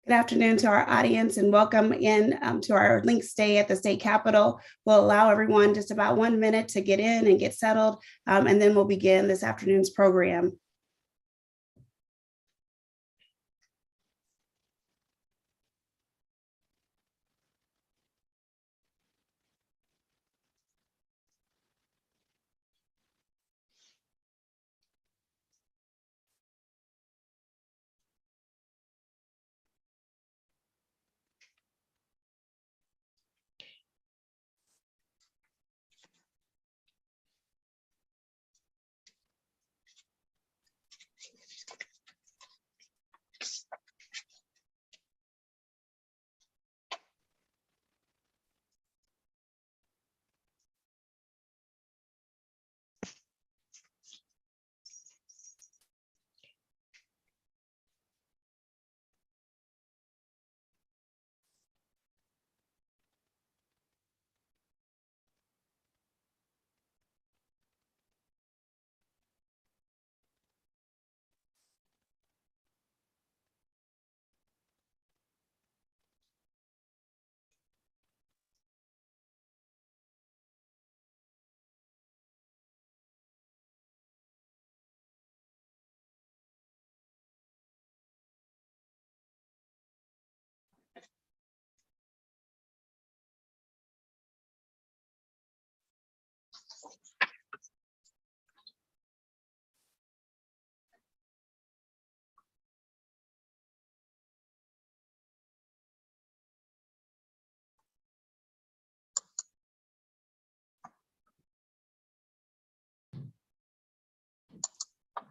Good afternoon to our audience and welcome in to our link stay at the state capitol. We'll allow everyone just about 1 minute to get in and get settled, and then we'll begin this afternoon's program.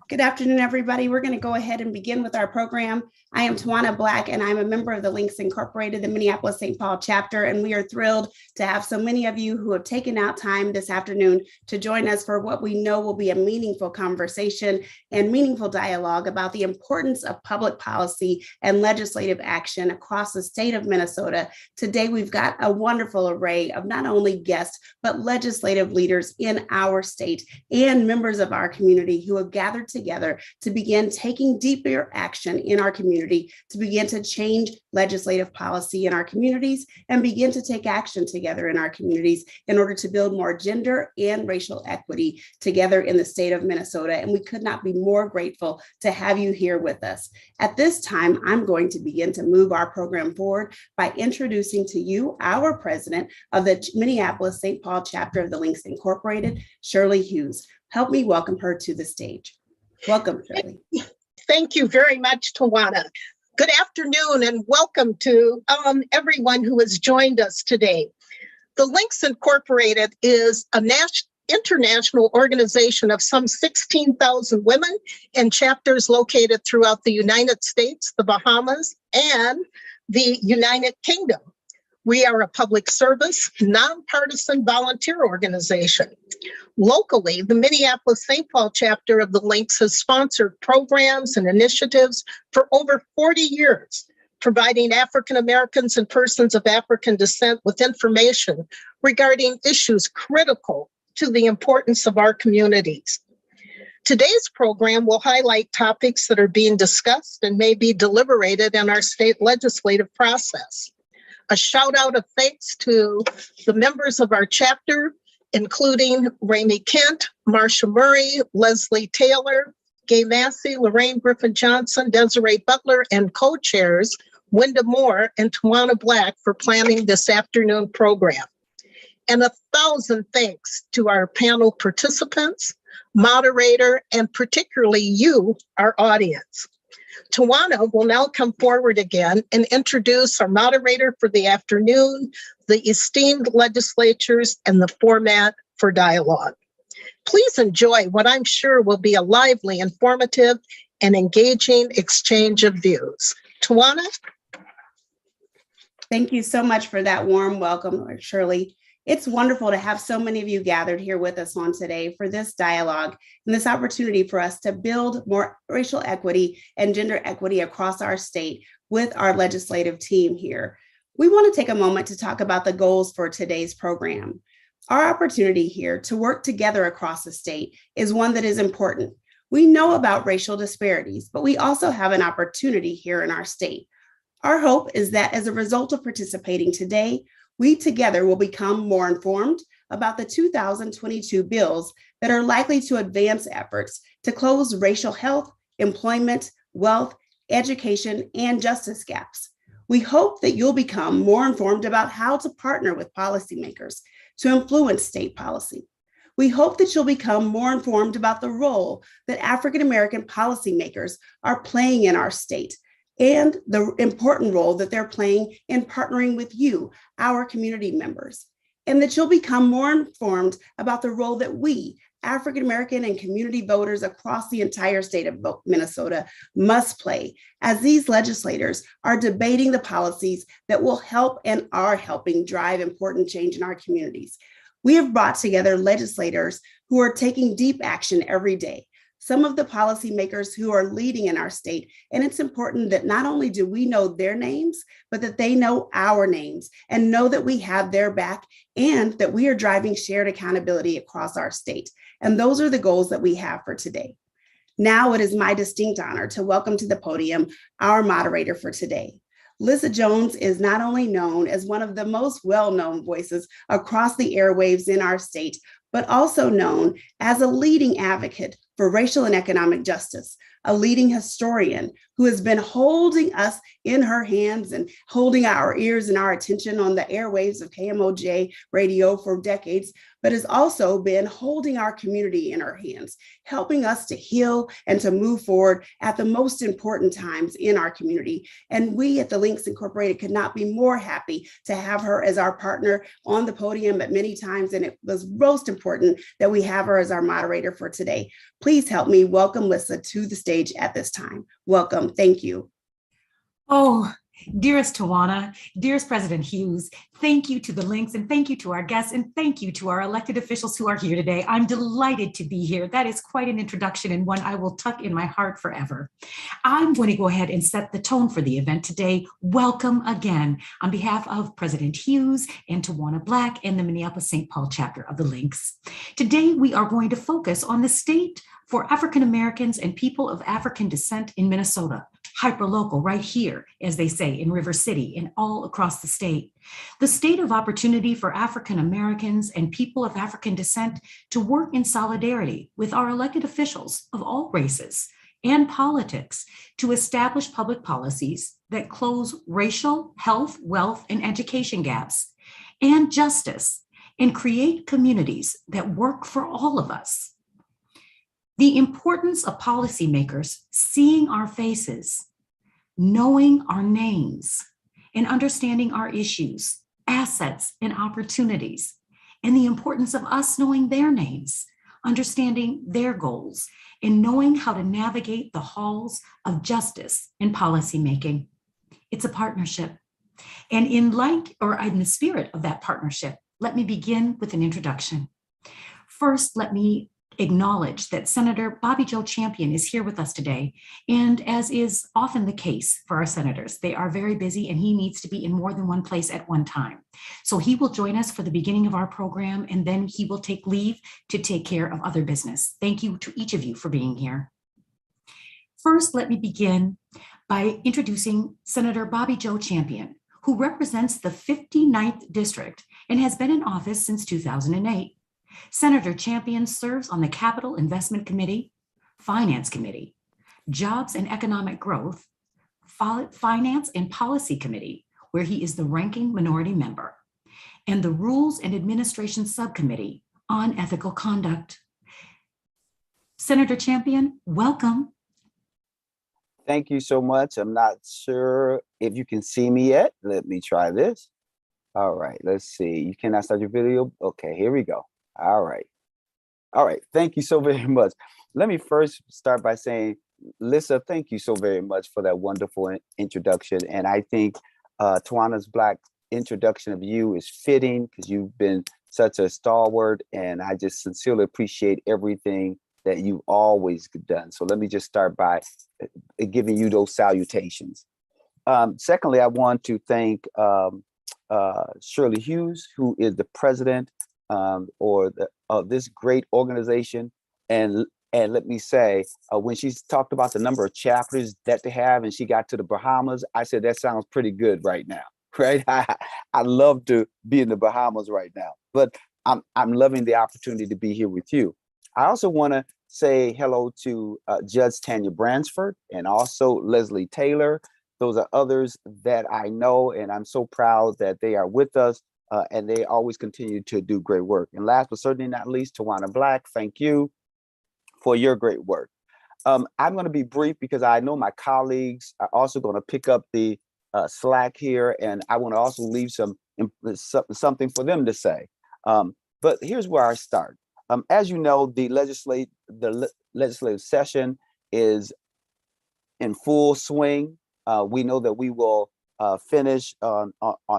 Good afternoon, everybody. We're going to go ahead and begin with our program. I am Tawana Black, and I'm a member of the Links Incorporated, the Minneapolis-St. Paul chapter, and we are thrilled to have so many of you who have taken out time this afternoon to join us for what we know will be a meaningful conversation and meaningful dialogue about the importance of public policy and legislative action across the state of Minnesota. Today, we've got a wonderful array of not only guests, but legislative leaders in our state and members of our community who have gathered together to begin taking deeper action in our community, to begin to change legislative policy in our communities and begin to take action together in our communities in order to build more gender and racial equity together in the state of Minnesota. And we could not be more grateful to have you here with us. At this time, I'm going to begin to move our program forward by introducing to you our president of the Minneapolis-St. Paul chapter of the Links Incorporated, Shirley Hughes. Help me welcome her to the stage. Welcome, Shirley. Thank you very much, Tawana. Good afternoon and welcome to everyone who has joined us today. The Links Incorporated is a international organization of some 16,000 women and chapters located throughout the United States, the Bahamas, and the United Kingdom. We are a public service, nonpartisan volunteer organization. Locally, the Minneapolis-St. Paul chapter of the Links has sponsored programs and initiatives for over 40 years, providing African Americans and persons of African descent with information regarding issues critical to the importance of our communities. Today's program will highlight topics that are being discussed and may be deliberated in our state legislative process. A shout out of thanks to the members of our chapter, including Ramey Kent, Marsha Murray, Leslie Taylor, Gay Massey, Lorraine Griffin-Johnson, Desiree Butler, and co-chairs Wenda Moore and Tawana Black for planning this afternoon program. And 1,000 thanks to our panel participants, moderator, and particularly you, our audience. Tawana will now come forward again and introduce our moderator for the afternoon, the esteemed legislatures, and the format for dialogue. Please enjoy what I'm sure will be a lively, informative, and engaging exchange of views. Tawana? Thank you so much for that warm welcome, Shirley. It's wonderful to have so many of you gathered here with us on today for this dialogue and this opportunity for us to build more racial equity and gender equity across our state with our legislative team here. We want to take a moment to talk about the goals for today's program. Our opportunity here to work together across the state is one that is important. We know about racial disparities, but we also have an opportunity here in our state. Our hope is that as a result of participating today, we together will become more informed about the 2022 bills that are likely to advance efforts to close racial health, employment, wealth, education, and justice gaps. We hope that you'll become more informed about how to partner with policymakers to influence state policy. We hope that you'll become more informed about the role that African American policymakers are playing in our state and the important role that they're playing in partnering with you, our community members, and that you'll become more informed about the role that we, African American and community voters across the entire state of Minnesota, must play as these legislators are debating the policies that will help and are helping drive important change in our communities. We have brought together legislators who are taking deep action every day, some of the policymakers who are leading in our state. And it's important that not only do we know their names, but that they know our names and know that we have their back and that we are driving shared accountability across our state. And those are the goals that we have for today. Now it is my distinct honor to welcome to the podium our moderator for today. Lissa Jones is not only known as one of the most well-known voices across the airwaves in our state, but also known as a leading advocate for racial and economic justice, a leading historian who has been holding us in her hands and holding our ears and our attention on the airwaves of KMOJ radio for decades, but has also been holding our community in her hands, helping us to heal and to move forward at the most important times in our community. And we at the Links Incorporated could not be more happy to have her as our partner on the podium at many times. And it was most important that we have her as our moderator for today. Please help me welcome Lissa to the stage at this time. Welcome. Thank you. Oh, dearest Tawana, dearest President Hughes, thank you to the Links and thank you to our guests and thank you to our elected officials who are here today. I'm delighted to be here. That is quite an introduction and one I will tuck in my heart forever. I'm going to go ahead and set the tone for the event today. Welcome again on behalf of President Hughes and Tawana Black and the Minneapolis-St. Paul chapter of the Links. Today, we are going to focus on the state for African Americans and people of African descent in Minnesota. Hyperlocal right here, as they say, in River City and all across the state. The state of opportunity for African Americans and people of African descent to work in solidarity with our elected officials of all races and politics to establish public policies that close racial, health, wealth, and education gaps and justice and create communities that work for all of us. The importance of policymakers seeing our faces, knowing our names, and understanding our issues, assets, and opportunities, and the importance of us knowing their names, understanding their goals, and knowing how to navigate the halls of justice and policymaking. It's a partnership. And in the spirit of that partnership, let me begin with an introduction. First, let me acknowledge that Senator Bobby Joe Champion is here with us today. And as is often the case for our senators, they are very busy and he needs to be in more than one place at one time. So he will join us for the beginning of our program and then he will take leave to take care of other business. Thank you to each of you for being here. First, let me begin by introducing Senator Bobby Joe Champion, who represents the 59th District and has been in office since 2008. Senator Champion serves on the Capital Investment Committee, Finance Committee, Jobs and Economic Growth, Finance and Policy Committee, where he is the ranking minority member, and the Rules and Administration Subcommittee on Ethical Conduct. Senator Champion, welcome. Thank you so much. I'm not sure if you can see me yet. Let me try this. All right, let's see. You cannot start your video. Okay, here we go. All right. Thank you so very much. Let me first start by saying, Lissa, thank you so very much for that wonderful introduction. And I think Tawana's Black introduction of you is fitting because you've been such a stalwart and I just sincerely appreciate everything that you've always done. So let me just start by giving you those salutations. Secondly, I want to thank Shirley Hughes, who is the president of this great organization, and And let me say, when she talked about the number of chapters that they have, and she got to the Bahamas, I said, that sounds pretty good right now, right? I love to be in the Bahamas right now, but I'm loving the opportunity to be here with you. I also want to say hello to Judge Tanya Bransford and also Leslie Taylor. Those are others that I know, and I'm so proud that they are with us, and they always continue to do great work. And last but certainly not least, Tawana Black, thank you for your great work. I'm going to be brief because I know my colleagues are also going to pick up the slack here, and I want to also leave something for them to say. But here's where I start. As you know, the legislative session is in full swing. We know that we will finish on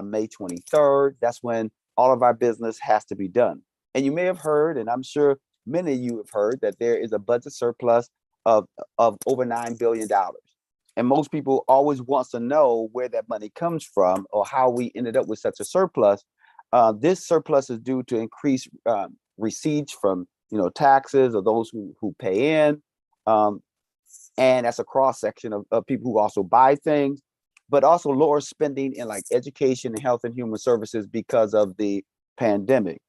May 23rd. That's when all of our business has to be done. And you may have heard, and I'm sure many of you have heard, that there is a budget surplus of over $9 billion. And most people always wants to know where that money comes from or how we ended up with such a surplus. This surplus is due to increased receipts from taxes or those who pay in. And that's a cross section of people who also buy things, but also lower spending in like education and health and human services because of the pandemic.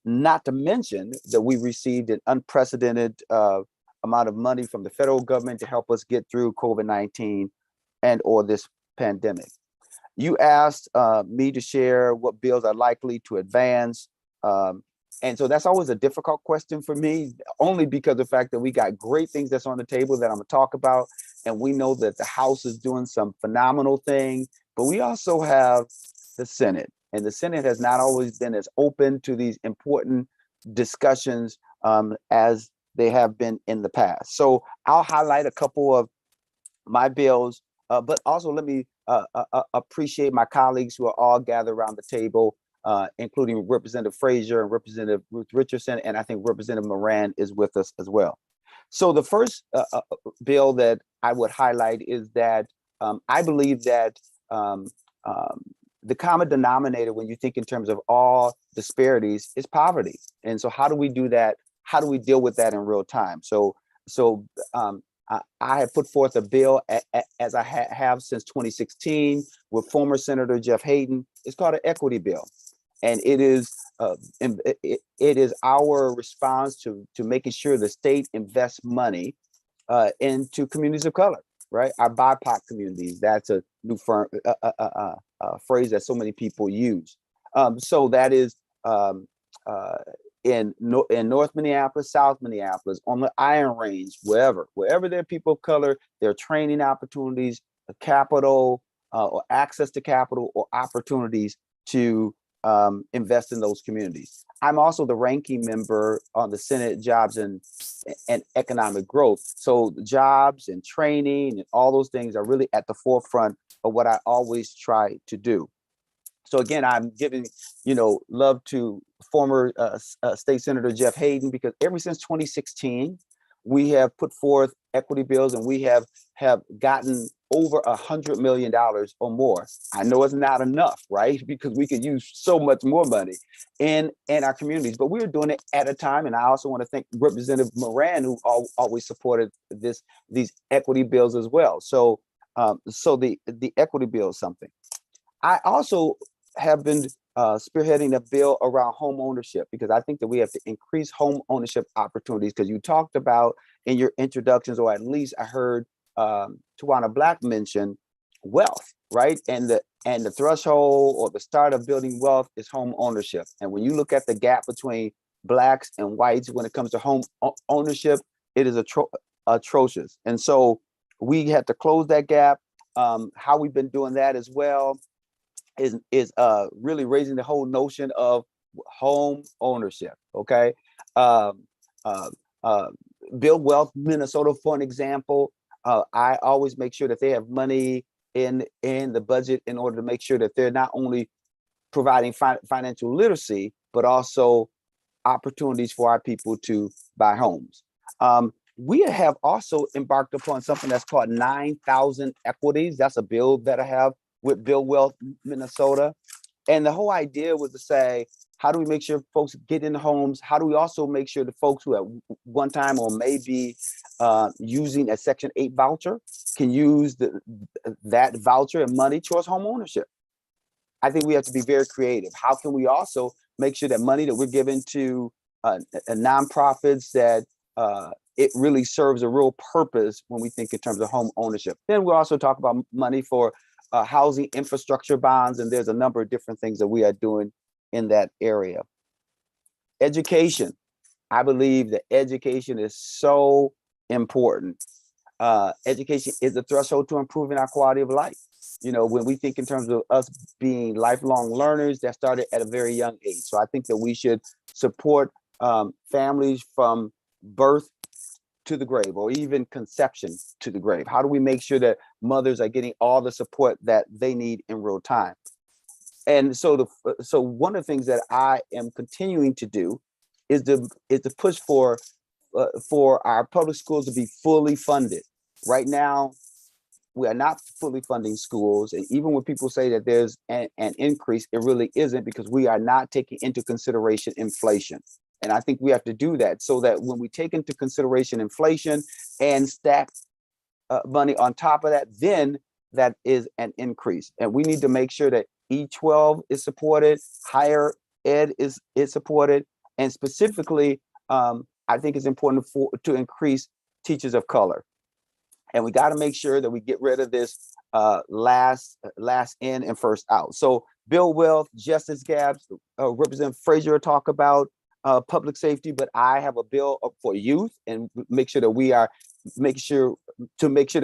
Not to mention that we received an unprecedented amount of money from the federal government to help us get through COVID-19 and or this pandemic. You asked me to share what bills are likely to advance. And so that's always a difficult question for me, only because of the fact that we got great things that's on the table that I'm gonna talk about. And we know that the House is doing some phenomenal things, but we also have the Senate. And the Senate has not always been as open to these important discussions as they have been in the past. So I'll highlight a couple of my bills, but also let me appreciate my colleagues who are all gathered around the table, including Representative Frazier and Representative Ruth Richardson, and I think Representative Moran is with us as well. So the first bill that I would highlight is that I believe that the common denominator when you think in terms of all disparities is poverty. And so how do we do that? How do we deal with that in real time? So I have put forth a bill as I have since 2016 with former Senator Jeff Hayden. It's called an equity bill. And it is our response to making sure the state invests money into communities of color, right? Our BIPOC communities. That's a new phrase that so many people use. So that is in North Minneapolis, South Minneapolis, on the Iron Range, wherever there are people of color, there are training opportunities, capital, or access to capital, or opportunities to invest in those communities. I'm also the ranking member on the Senate Jobs and Economic Growth. So jobs and training and all those things are really at the forefront of what I always try to do. So again, I'm giving, love to former State Senator Jeff Hayden, because ever since 2016, we have put forth equity bills and we have gotten over $100 million or more. I know it's not enough, right? Because we could use so much more money in our communities, but we're doing it at a time. And I also want to thank Representative Moran, who always supported these equity bills as well. So the equity bill is something. I also have been spearheading a bill around home ownership, because I think that we have to increase home ownership opportunities, because you talked about in your introductions, or at least I heard Tawana Black mention wealth, right? And the threshold or the start of building wealth is home ownership. And when you look at the gap between Blacks and whites when it comes to home ownership, it is atrocious. And so we have to close that gap. How we've been doing that as well is really raising the whole notion of home ownership. Okay. Build Wealth Minnesota, for an example. I always make sure that they have money in the budget in order to make sure that they're not only providing financial literacy, but also opportunities for our people to buy homes. We have also embarked upon something that's called 9,000 equities. That's a bill that I have with Build Wealth Minnesota. And the whole idea was to say, How do we make sure folks get in homes? How do we also make sure the folks who at one time or maybe using a Section 8 voucher can use that voucher and money towards home ownership? I think we have to be very creative. How can we also make sure that money that we're giving to nonprofits, that it really serves a real purpose when we think in terms of home ownership? Then we'll also talk about money for housing infrastructure bonds, and there's a number of different things that we are doing in that area. Education. I believe that education is so important. Education is the threshold to improving our quality of life. You know, when we think in terms of us being lifelong learners, that started at a very young age. So I think that we should support families from birth to the grave, or even conception to the grave. How do we make sure that mothers are getting all the support that they need in real time? And so one of the things that I am continuing to do is to push for our public schools to be fully funded. Right now, we are not fully funding schools. And even when people say that there's an increase, it really isn't, because we are not taking into consideration inflation. And I think we have to do that, so that when we take into consideration inflation and stack money on top of that, then that is an increase. And we need to make sure that E12 is supported, higher ed is supported, and specifically, I think it's important to increase teachers of color. And we got to make sure that we get rid of this last in and first out. So build wealth, justice gaps. Representative Frazier talk about public safety, but I have a bill for youth, and make sure that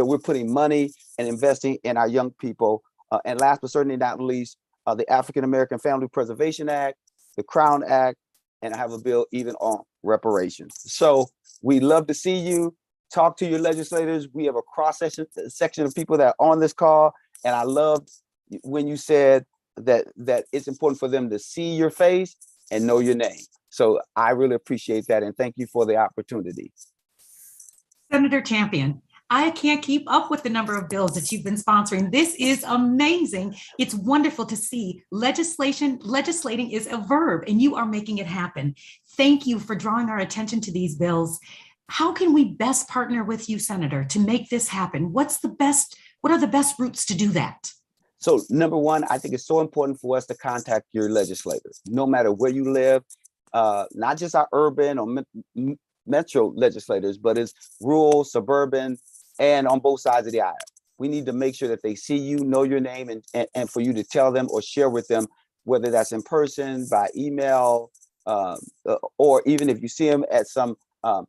we're putting money and investing in our young people. And last but certainly not least, the African American Family Preservation Act, the Crown Act, and I have a bill even on reparations. So we love to see you. Talk to your legislators. We have a cross section of people that are on this call. And I loved when you said that it's important for them to see your face and know your name. So I really appreciate that. And thank you for the opportunity. Senator Champion, I can't keep up with the number of bills that you've been sponsoring. This is amazing. It's wonderful to see. Legislating is a verb, and you are making it happen. Thank you for drawing our attention to these bills. How can we best partner with you, Senator, to make this happen? What are the best routes to do that? So number one, I think it's so important for us to contact your legislators, no matter where you live, not just our urban or metro legislators, but it's rural, suburban, and on both sides of the aisle. We need to make sure that they see you, know your name, and for you to tell them or share with them, whether that's in person, by email, or even if you see them at some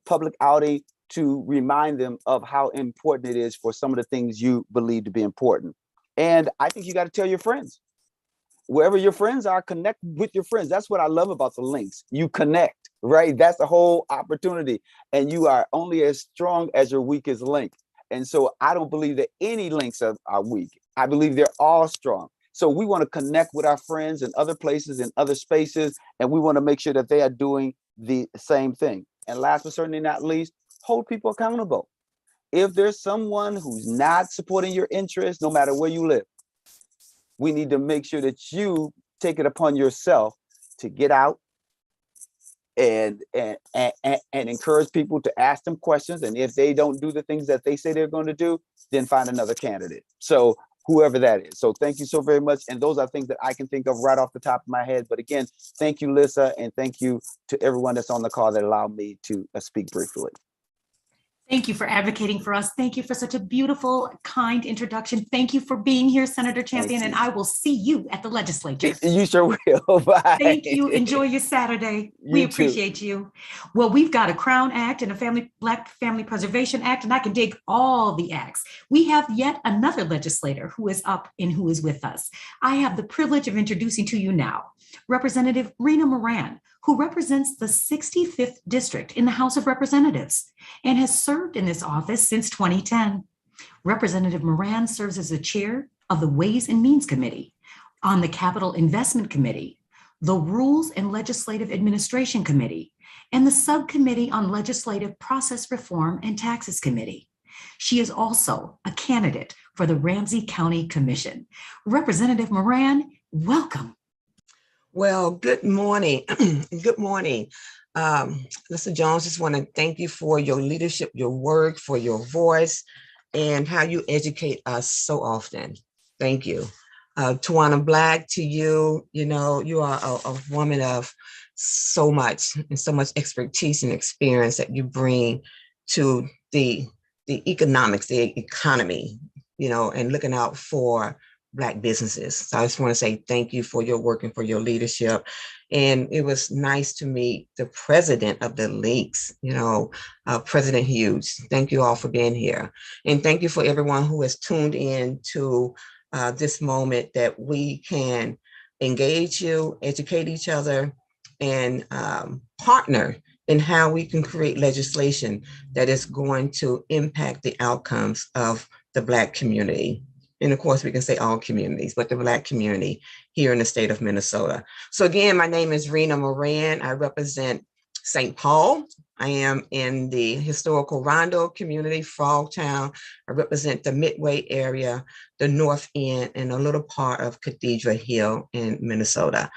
public outing, to remind them of how important it is for some of the things you believe to be important. And I think you got to tell your friends. Wherever your friends are, connect with your friends. That's what I love about the links. You connect, right? That's the whole opportunity. And you are only as strong as your weakest link. And so I don't believe that any links are weak. I believe they're all strong. So we want to connect with our friends in other places, in other spaces, and we want to make sure that they are doing the same thing. And last but certainly not least, hold people accountable. If there's someone who's not supporting your interests, no matter where you live, we need to make sure that you take it upon yourself to get out and encourage people to ask them questions. And if they don't do the things that they say they're going to do, then find another candidate. So whoever that is. So thank you so very much. And those are things that I can think of right off the top of my head. But again, thank you, Lissa, and thank you to everyone that's on the call that allowed me to speak briefly. Thank you for advocating for us. Thank you for such a beautiful, kind introduction. Thank you for being here, Senator Champion, and I will see you at the legislature. You sure will. Bye. Thank you. Enjoy your Saturday. We appreciate you. Well, we've got a Crown Act and a Black Family Preservation Act, and I can dig all the acts. We have yet another legislator who is up and who is with us. I have the privilege of introducing to you now Representative Rena Moran, who represents the 65th District in the House of Representatives and has served in this office since 2010. Representative Moran serves as the chair of the Ways and Means Committee, on the Capital Investment Committee, the Rules and Legislative Administration Committee, and the Subcommittee on Legislative Process Reform and Taxes Committee. She is also a candidate for the Ramsey County Commission. Representative Moran, welcome. Well, good morning. Good morning. Mr. Jones, just want to thank you for your leadership, your work, for your voice, and how you educate us so often. Thank you. Tawana Black, to you, you are a woman of so much and so much expertise and experience that you bring to the economics, the economy, and looking out for Black businesses. So I just want to say thank you for your work and for your leadership. And it was nice to meet the president of the Links, President Hughes. Thank you all for being here. And thank you for everyone who has tuned in to this moment that we can engage you, educate each other, and partner in how we can create legislation that is going to impact the outcomes of the Black community. And of course, we can say all communities, but the Black community here in the state of Minnesota. So again, my name is Rena Moran. I represent St. Paul. I am in the historical Rondo community, Frogtown. I represent the Midway area, the North End, and a little part of Cathedral Hill in Minnesota.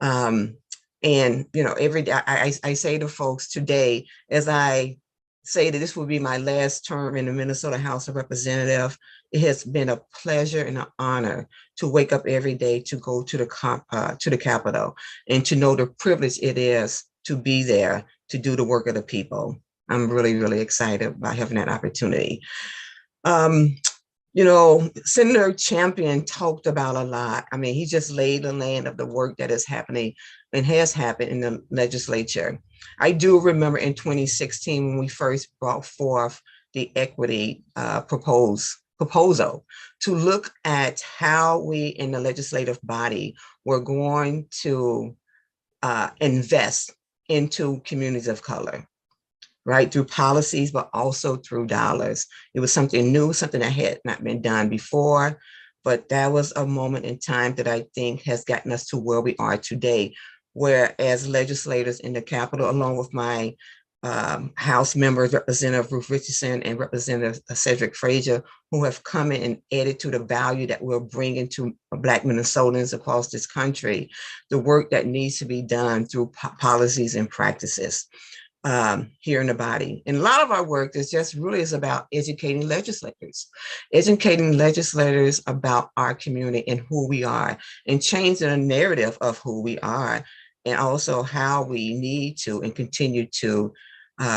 And, every day I say to folks today, as I say that this will be my last term in the Minnesota House of Representatives, it has been a pleasure and an honor to wake up every day to go to the Capitol and to know the privilege it is to be there to do the work of the people. I'm really, really excited about having that opportunity. Senator Champion talked about a lot. I mean, he just laid the land of the work that is happening and has happened in the legislature. I do remember in 2016 when we first brought forth the equity proposal to look at how we in the legislative body were going to invest into communities of color, right? Through policies, but also through dollars. It was something new, something that had not been done before, but that was a moment in time that I think has gotten us to where we are today, where as legislators in the Capitol, along with my House members, Representative Ruth Richardson and Representative Cedric Frazier, who have come in and added to the value that we're bringing to Black Minnesotans across this country, the work that needs to be done through policies and practices here in the body. And a lot of our work is just really is about educating legislators about our community and who we are, and changing the narrative of who we are, and also how we need to and continue to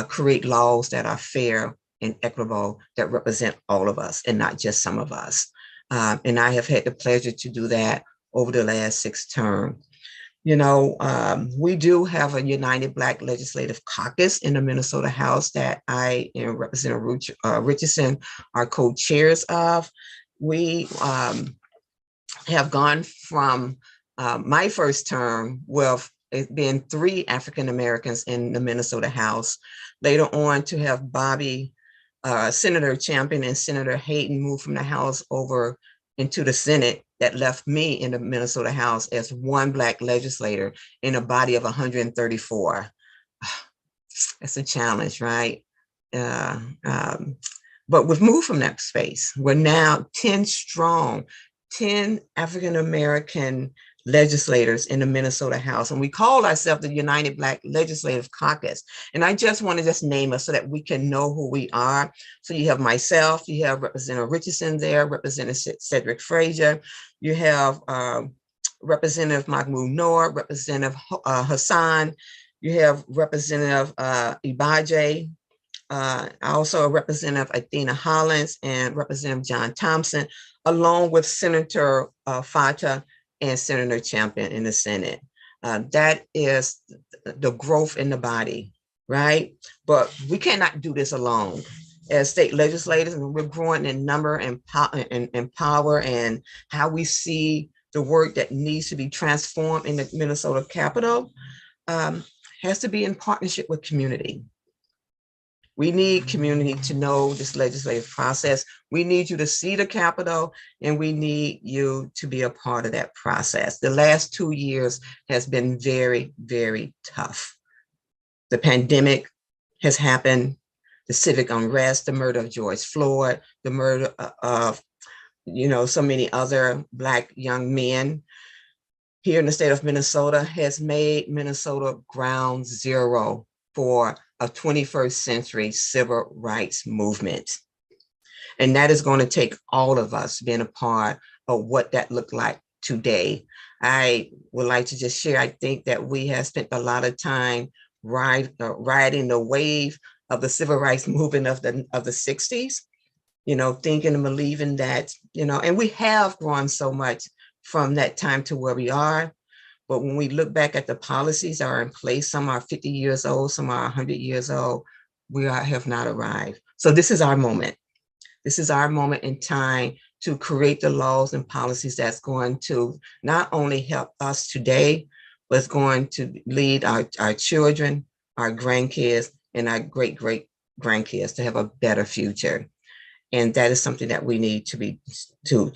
create laws that are fair and equitable, that represent all of us and not just some of us. And I have had the pleasure to do that over the last 6 terms. We do have a United Black Legislative Caucus in the Minnesota House that I and Representative Richardson are co-chairs of. We have gone from my first term with it being 3 African Americans in the Minnesota House, later on to have Senator Champion and Senator Hayden move from the House over into the Senate. That left me in the Minnesota House as one Black legislator in a body of 134. That's a challenge, right? But we've moved from that space. We're now 10 strong, 10 African-American legislators in the Minnesota House. And we call ourselves the United Black Legislative Caucus. And I just want to just name us so that we can know who we are. So you have myself, you have Representative Richardson there, Representative Cedric Frazier, you have Representative Mahmoud Noor, Representative Hassan, you have Representative Ibaje, also Representative Athena Hollins and Representative John Thompson, along with Senator Fata and Senator Champion in the Senate. That is the growth in the body, right? But we cannot do this alone. As state legislators, and we're growing in number and power, and how we see the work that needs to be transformed in the Minnesota Capitol has to be in partnership with community. We need community to know this legislative process. We need you to see the Capitol, and we need you to be a part of that process. The last 2 years has been very, very tough. The pandemic has happened, the civic unrest, the murder of George Floyd, the murder of, so many other Black young men. here in the state of Minnesota has made Minnesota ground zero for a 21st century civil rights movement. And that is going to take all of us being a part of what that looked like today. I would like to just share, I think that we have spent a lot of time riding the wave of the civil rights movement of the 60s, thinking and believing that, and we have grown so much from that time to where we are. But when we look back at the policies that are in place, some are 50 years old, some are 100 years old, have not arrived. So this is our moment. This is our moment in time to create the laws and policies that's going to not only help us today, but it's going to lead our children, our grandkids, and our great-great-grandkids to have a better future. And that is something that we need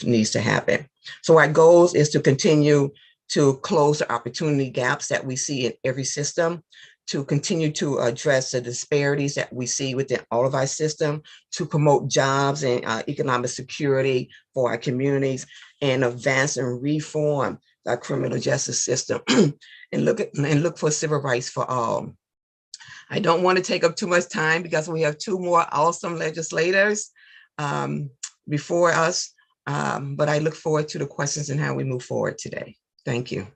needs to happen. So our goals is to continue to close the opportunity gaps that we see in every system, to continue to address the disparities that we see within all of our system, to promote jobs and economic security for our communities, and advance and reform our criminal justice system, and look for civil rights for all. I don't want to take up too much time because we have two more awesome legislators before us, but I look forward to the questions and how we move forward today. Thank you.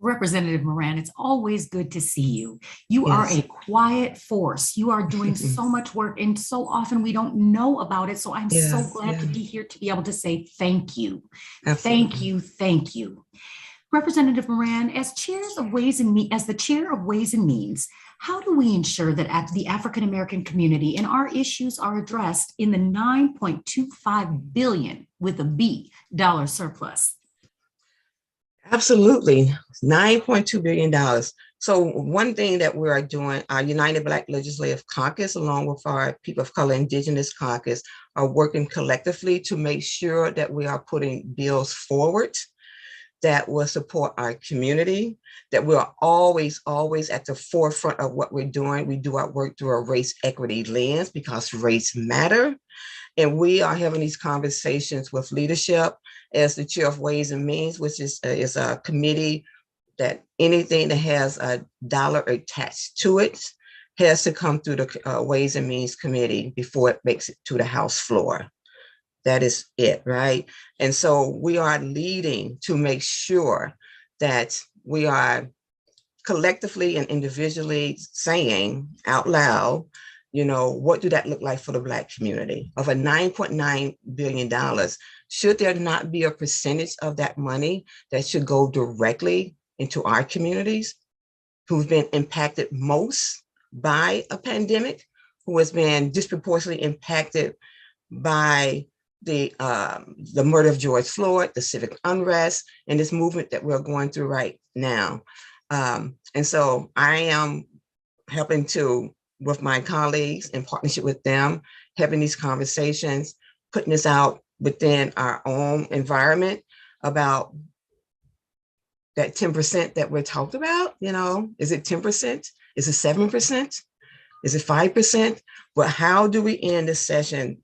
Representative Moran, it's always good to see you. You are a quiet force. You are doing so much work, and so often we don't know about it. So I'm so glad to be here to be able to say thank you. Absolutely. Thank you. Thank you. Representative Moran, as the chair of Ways and Means, how do we ensure that the African American community and our issues are addressed in the $9.25 billion with a B dollar surplus? Absolutely, $9.2 billion. So one thing that we are doing, our United Black Legislative Caucus, along with our People of Color Indigenous Caucus, are working collectively to make sure that we are putting bills forward that will support our community, that we're always at the forefront of what we're doing. We do our work through a race equity lens because race matter. And we are having these conversations with leadership as the chair of Ways and Means, which is a committee that anything that has a dollar attached to it has to come through the Ways and Means committee before it makes it to the House floor. That is it, right? And so we are leading to make sure that we are collectively and individually saying out loud, what do that look like for the Black community? Of a $9.9 billion, should there not be a percentage of that money that should go directly into our communities who've been impacted most by a pandemic, who has been disproportionately impacted by the murder of George Floyd, the civic unrest, and this movement that we're going through right now. And so I am helping with my colleagues in partnership with them, having these conversations, putting this out within our own environment about that 10% that we're talked about. Is it 10%? Is it 7%? Is it 5%? But how do we end this session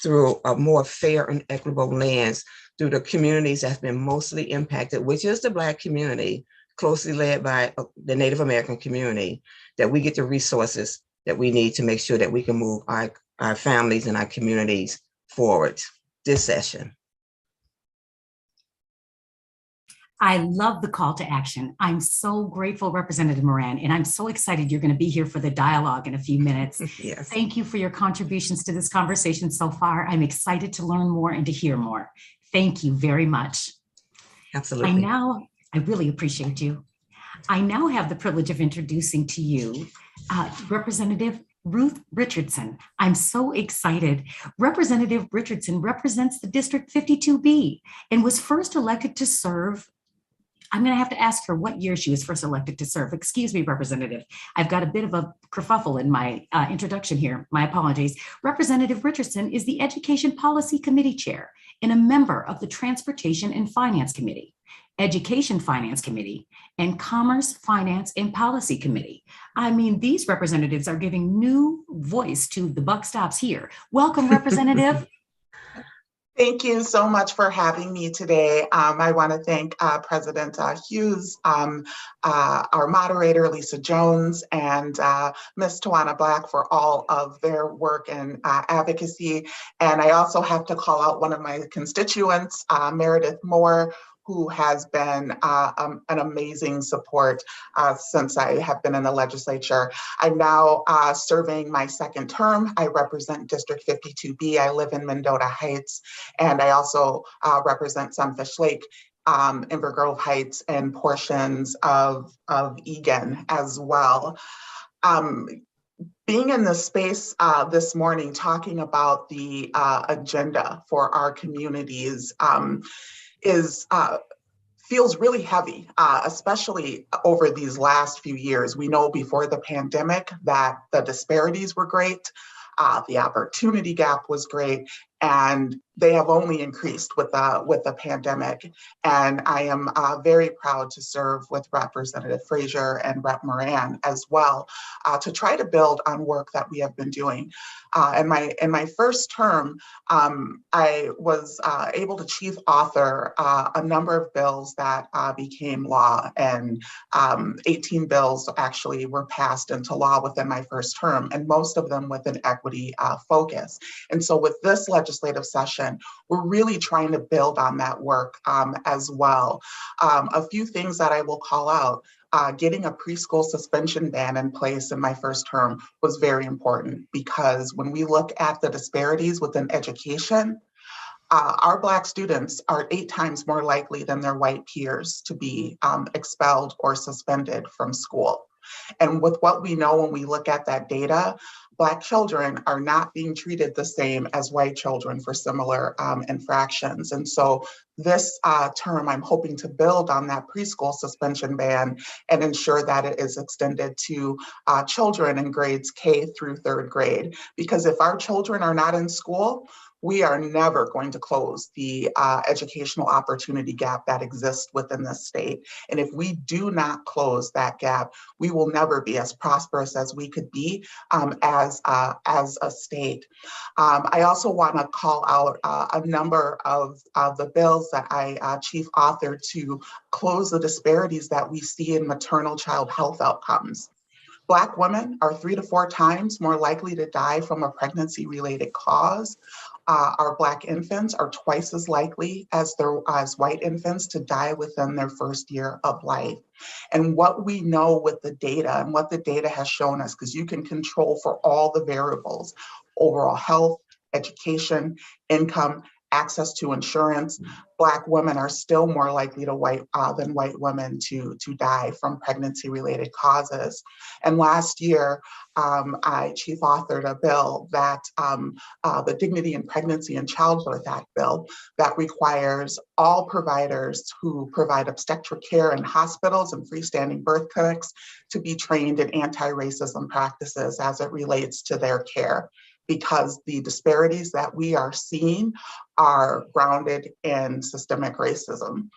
through a more fair and equitable lens through the communities that have been mostly impacted, which is the Black community, closely led by the Native American community, that we get the resources that we need to make sure that we can move our families and our communities forward this session. I love the call to action. I'm so grateful, Representative Moran, and I'm so excited you're going to be here for the dialogue in a few minutes. Yes. Thank you for your contributions to this conversation so far. I'm excited to learn more and to hear more. Thank you very much. Absolutely. I really appreciate you. I now have the privilege of introducing to you Representative Ruth Richardson. I'm so excited. Representative Richardson represents the District 52B and was first elected to serve. I'm going to have to ask her what year she was first elected to serve. Excuse me, Representative. I've got a bit of a kerfuffle in my introduction here. My apologies. Representative Richardson is the Education Policy Committee Chair and a member of the Transportation and Finance Committee, Education Finance Committee, and Commerce, Finance, and Policy Committee. I mean, these representatives are giving new voice to the buck stops here. Welcome, Representative. Thank you so much for having me today. I want to thank President Hughes, our moderator, Lisa Jones, and Ms. Tawana Black for all of their work and advocacy. And I also have to call out one of my constituents, Meredith Moore, who has been an amazing support since I have been in the legislature. I'm now serving my second term. I represent District 52B. I live in Mendota Heights, and I also represent Sunfish Lake, Inver Grove Heights, and portions of Egan as well. Being in this space this morning, talking about the agenda for our communities is feels really heavy, especially over these last few years. We know before the pandemic that the disparities were great, the opportunity gap was great, and they have only increased with the pandemic. And I am very proud to serve with Representative Frazier and Rep. Moran as well to try to build on work that we have been doing. In my first term, I was able to chief author a number of bills that became law, and 18 bills actually were passed into law within my first term, and most of them with an equity focus. And so with this legislative session, we're really trying to build on that work as well. A few things that I will call out. Getting a preschool suspension ban in place in my first term was very important, because when we look at the disparities within education, our Black students are 8 times more likely than their white peers to be expelled or suspended from school. And with what we know when we look at that data, Black children are not being treated the same as white children for similar infractions. And so this term, I'm hoping to build on that preschool suspension ban and ensure that it is extended to children in grades K through 3rd grade. Because if our children are not in school, we are never going to close the educational opportunity gap that exists within the state. And if we do not close that gap, we will never be as prosperous as we could be as a state. I also want to call out a number of the bills that I chief authored to close the disparities that we see in maternal child health outcomes. Black women are 3 to 4 times more likely to die from a pregnancy-related cause. Our Black infants are twice as likely as white infants to die within their first year of life. And what we know with the data, and what the data has shown us, because you can control for all the variables: overall health, education, income, access to insurance, Black women are still more likely than white women to die from pregnancy-related causes. And last year, I chief authored a bill that the Dignity in Pregnancy and Childbirth Act bill that requires all providers who provide obstetric care in hospitals and freestanding birth clinics to be trained in anti-racism practices as it relates to their care, because the disparities that we are seeing are grounded in systemic racism.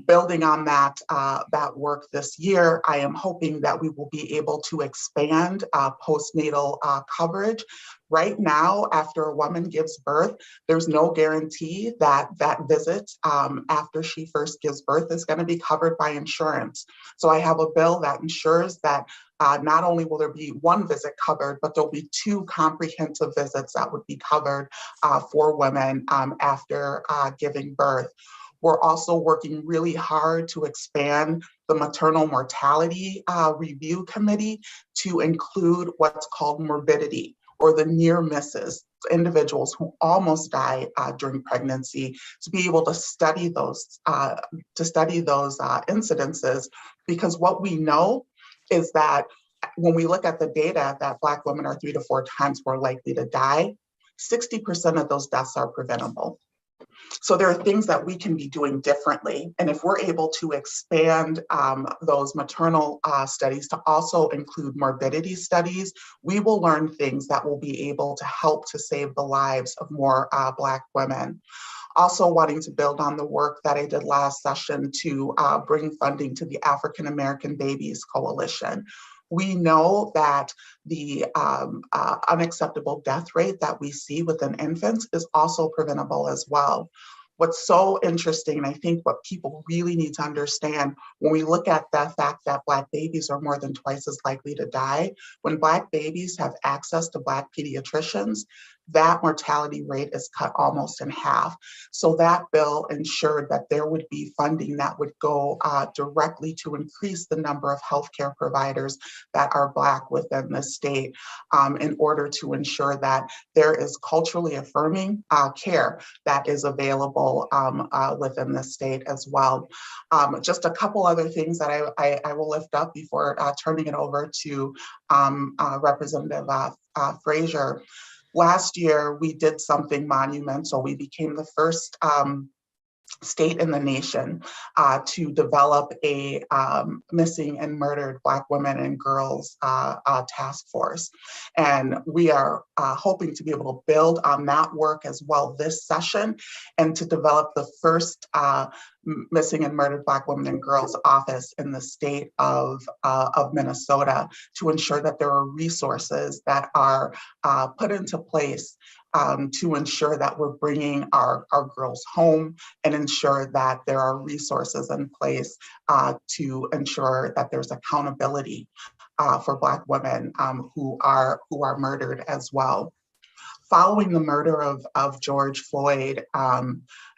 Building on that work this year, I am hoping that we will be able to expand postnatal coverage. Right now, after a woman gives birth, there's no guarantee that that visit after she first gives birth is going to be covered by insurance. So I have a bill that ensures that not only will there be one visit covered, but there'll be 2 comprehensive visits that would be covered for women after giving birth. We're also working really hard to expand the maternal mortality review committee to include what's called morbidity, or the near misses, individuals who almost die during pregnancy, to be able to study those incidences, because what we know is that when we look at the data that Black women are 3 to 4 times more likely to die, 60% of those deaths are preventable. So there are things that we can be doing differently. And if we're able to expand those maternal studies to also include morbidity studies, we will learn things that will be able to help to save the lives of more Black women. Also wanting to build on the work that I did last session to bring funding to the African American Babies Coalition. We know that the unacceptable death rate that we see within infants is also preventable as well. What's so interesting, and I think what people really need to understand when we look at the fact that Black babies are more than twice as likely to die, when Black babies have access to Black pediatricians, that mortality rate is cut almost in half. So that bill ensured that there would be funding that would go directly to increase the number of healthcare providers that are Black within the state in order to ensure that there is culturally affirming care that is available within the state as well. Just a couple other things that I will lift up before turning it over to Representative Frazier. Last year, we did something monumental. We became the first state in the nation to develop a missing and murdered Black women and girls task force. And we are hoping to be able to build on that work as well this session and to develop the first missing and murdered Black women and girls office in the state of Minnesota to ensure that there are resources that are put into place to ensure that we're bringing our girls home and ensure that there are resources in place to ensure that there's accountability for Black women who are murdered as well. Following the murder of George Floyd,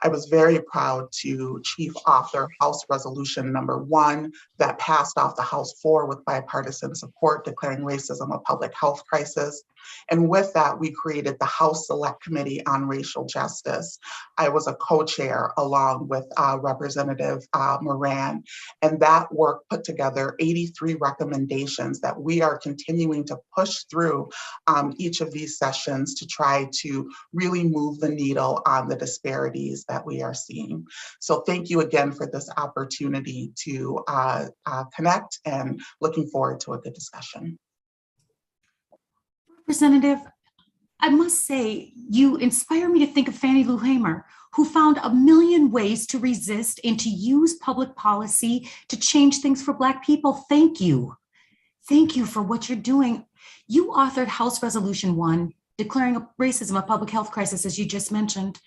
I was very proud to chief author House Resolution #1 that passed off the House floor with bipartisan support, declaring racism a public health crisis. And with that, we created the House Select Committee on Racial Justice. I was a co-chair along with Representative Moran, and that work put together 83 recommendations that we are continuing to push through each of these sessions to try to really move the needle on the disparities that we are seeing. So thank you again for this opportunity to connect, and looking forward to a good discussion. Representative, I must say, you inspire me to think of Fannie Lou Hamer, who found a million ways to resist and to use public policy to change things for Black people. Thank you. Thank you for what you're doing. You authored House Resolution 1, declaring racism a public health crisis, as you just mentioned,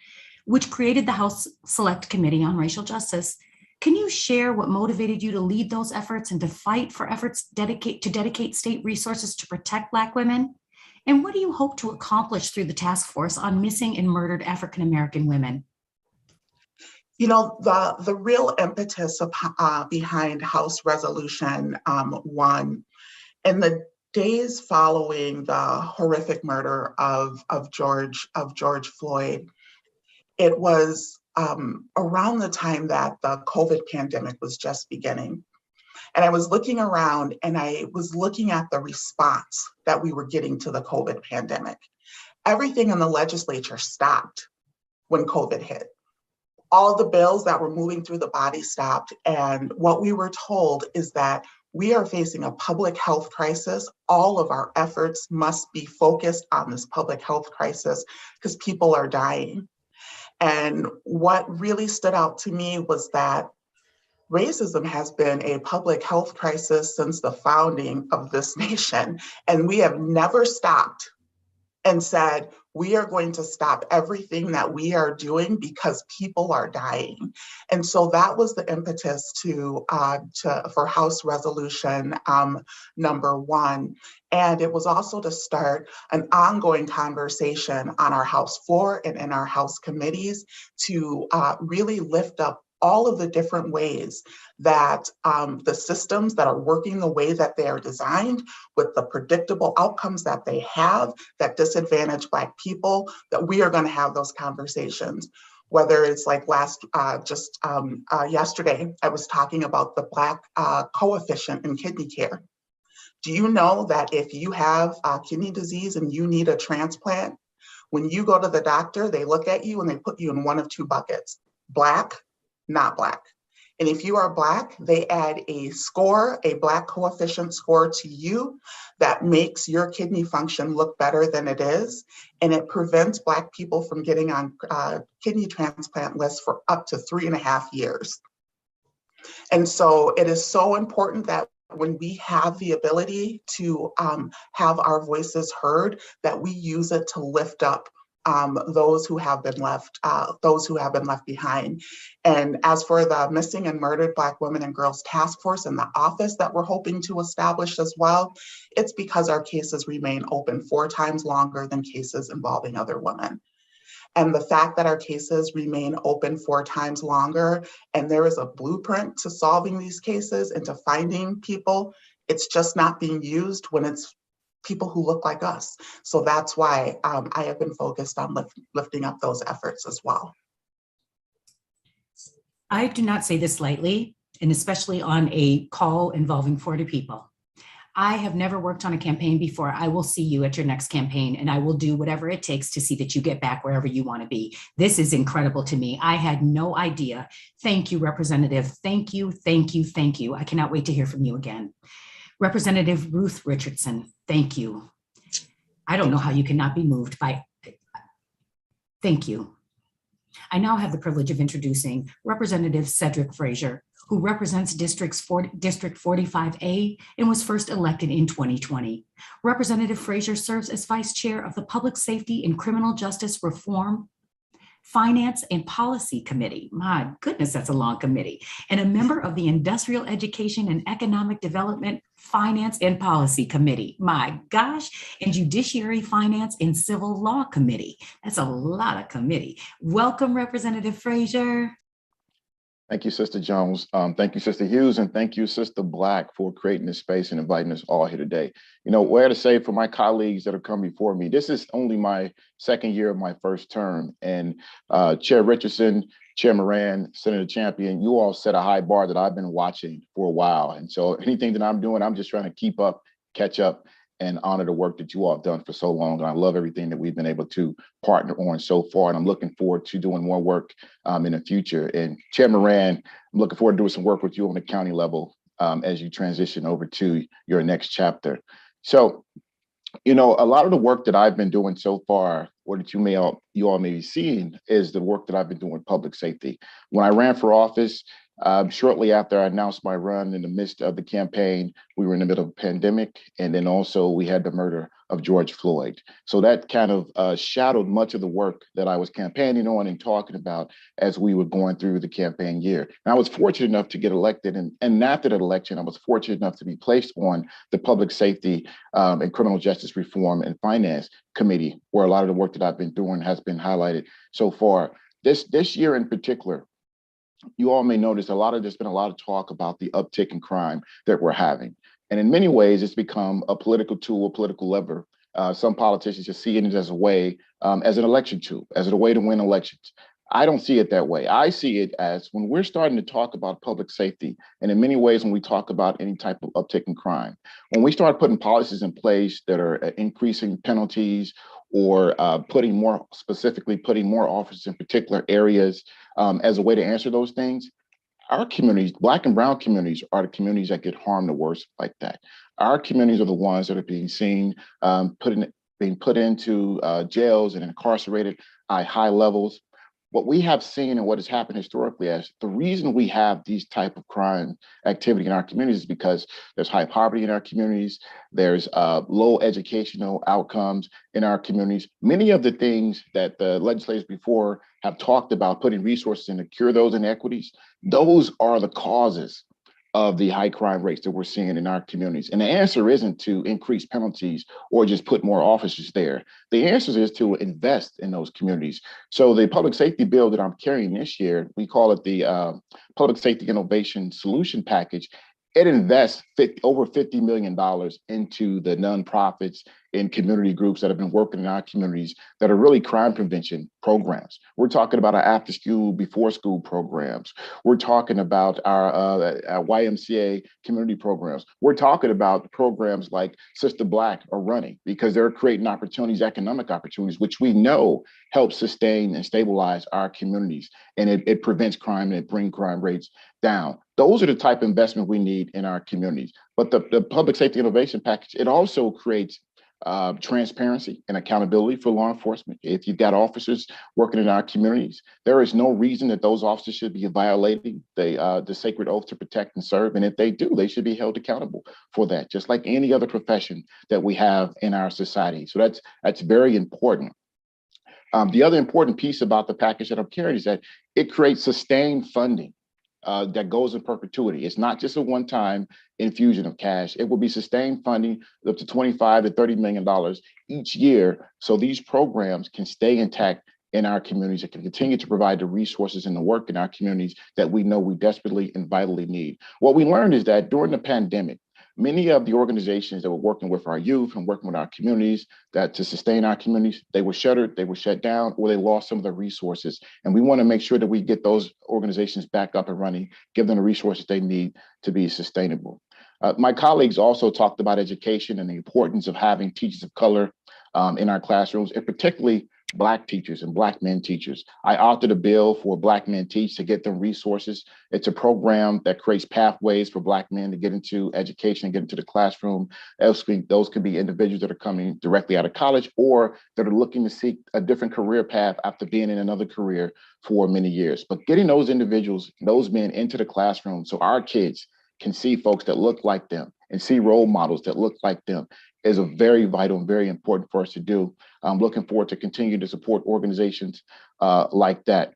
which created the House Select Committee on Racial Justice. Can you share what motivated you to lead those efforts and to fight for efforts to dedicate state resources to protect Black women? And what do you hope to accomplish through the task force on missing and murdered African-American women? You know, the real impetus behind House Resolution 1, in the days following the horrific murder of George Floyd, it was around the time that the COVID pandemic was just beginning. And I was looking around and I was looking at the response that we were getting to the COVID pandemic. Everything in the legislature stopped when COVID hit. All of the bills that were moving through the body stopped. And what we were told is that we are facing a public health crisis. All of our efforts must be focused on this public health crisis because people are dying. And what really stood out to me was that racism has been a public health crisis since the founding of this nation, and we have never stopped and said, we are going to stop everything that we are doing because people are dying. And so that was the impetus for House Resolution #1. And it was also to start an ongoing conversation on our House floor and in our House committees to really lift up all of the different ways that the systems that are working the way that they are designed, with the predictable outcomes that they have that disadvantage Black people, that we are going to have those conversations. Whether it's like yesterday, I was talking about the Black coefficient in kidney care. Do you know that if you have kidney disease and you need a transplant, when you go to the doctor, they look at you and they put you in one of two buckets: Black, not Black. And if you are Black, they add a score, a Black coefficient score to you that makes your kidney function look better than it is. And it prevents Black people from getting on kidney transplant lists for up to 3.5 years. And so it is so important that when we have the ability to have our voices heard, that we use it to lift up those who have been left behind. And as for the Missing and Murdered Black Women and Girls Task Force and the office that we're hoping to establish as well, it's because our cases remain open 4 times longer than cases involving other women. And the fact that our cases remain open 4 times longer, and there is a blueprint to solving these cases and to finding people, it's just not being used when it's people who look like us. So that's why I have been focused on lifting up those efforts as well. I do not say this lightly, and especially on a call involving 40 people. I have never worked on a campaign before. I will see you at your next campaign, and I will do whatever it takes to see that you get back wherever you want to be. This is incredible to me. I had no idea. Thank you, Representative. Thank you, thank you, thank you. I cannot wait to hear from you again. Representative Ruth Richardson, thank you. I don't know how you cannot be moved by, thank you. I now have the privilege of introducing Representative Cedric Frazier, who represents District 45A and was first elected in 2020. Representative Frazier serves as Vice Chair of the Public Safety and Criminal Justice Reform, Finance and Policy Committee. My goodness, that's a long committee. And a member of the Industrial Education and Economic Development Finance and Policy Committee. My gosh, and Judiciary Finance and Civil Law Committee. That's a lot of committee. Welcome, Representative Frazier. Thank you, Sister Jones. Thank you, Sister Hughes, and thank you, Sister Black, for creating this space and inviting us all here today. You know, where to say for my colleagues that have come before me, this is only my second year of my first term. And Chair Richardson, Chair Moran, Senator Champion, you all set a high bar that I've been watching for a while. And so anything that I'm doing, I'm just trying to keep up, catch up, and honor the work that you all have done for so long. And I love everything that we've been able to partner on so far. And I'm looking forward to doing more work in the future. And Chair Moran, I'm looking forward to doing some work with you on the county level as you transition over to your next chapter. So, you know, a lot of the work that I've been doing so far, or that you all may be seeing, is the work that I've been doing with public safety. When I ran for office, shortly after I announced my run, in the midst of the campaign, we were in the middle of a pandemic, and then also we had the murder of George Floyd. So that kind of shadowed much of the work that I was campaigning on and talking about as we were going through the campaign year. And I was fortunate enough to get elected, and after that election, I was fortunate enough to be placed on the Public Safety and Criminal Justice Reform and Finance Committee, where a lot of the work that I've been doing has been highlighted so far. This year in particular, you all may notice there's been a lot of talk about the uptick in crime that we're having. And in many ways, it's become a political tool, a political lever. Some politicians just see it as a way, as an election tool, as a way to win elections. I don't see it that way. I see it as when we're starting to talk about public safety, and in many ways, when we talk about any type of uptick in crime, when we start putting policies in place that are increasing penalties, or putting more officers in particular areas as a way to answer those things, our communities, Black and Brown communities, are the communities that get harmed the worst like that. Our communities are the ones that are being seen, being put into jails and incarcerated at high levels. What we have seen and what has happened historically is the reason we have these type of crime activity in our communities is because there's high poverty in our communities, there's low educational outcomes in our communities. Many of the things that the legislators before have talked about putting resources in to cure those inequities, those are the causes of the high crime rates that we're seeing in our communities. And the answer isn't to increase penalties or just put more officers there. The answer is to invest in those communities. So the public safety bill that I'm carrying this year, we call it the Public Safety Innovation Solution Package. It invests over $50 million into the nonprofits and community groups that have been working in our communities that are really crime prevention programs. We're talking about our after school, before school programs. We're talking about our YMCA community programs. We're talking about programs like Sister Black are running, because they're creating opportunities, economic opportunities, which we know help sustain and stabilize our communities. And it prevents crime and it brings crime rates down. Those are the type of investment we need in our communities. But the Public Safety Innovation Package, it also creates transparency and accountability for law enforcement. If you've got officers working in our communities, there is no reason that those officers should be violating the sacred oath to protect and serve. And if they do, they should be held accountable for that, just like any other profession that we have in our society. So that's very important. The other important piece about the package that I'm carrying is that it creates sustained funding that goes in perpetuity. It's not just a one-time infusion of cash. It will be sustained funding up to $25 to $30 million each year. So these programs can stay intact in our communities. It can continue to provide the resources and the work in our communities that we know we desperately and vitally need. What we learned is that during the pandemic, many of the organizations that were working with our youth and working with our communities that to sustain our communities, they were shuttered, they were shut down, or they lost some of their resources. And we want to make sure that we get those organizations back up and running, give them the resources they need to be sustainable. My colleagues also talked about education and the importance of having teachers of color in our classrooms, and particularly Black teachers and Black men teachers. I authored a bill for Black Men Teach to get them resources. It's a program that creates pathways for Black men to get into education and get into the classroom. Those could be individuals that are coming directly out of college or that are looking to seek a different career path after being in another career for many years. But getting those individuals, those men into the classroom so our kids can see folks that look like them and see role models that look like them is a very vital and very important for us to do. I'm looking forward to continue to support organizations like that.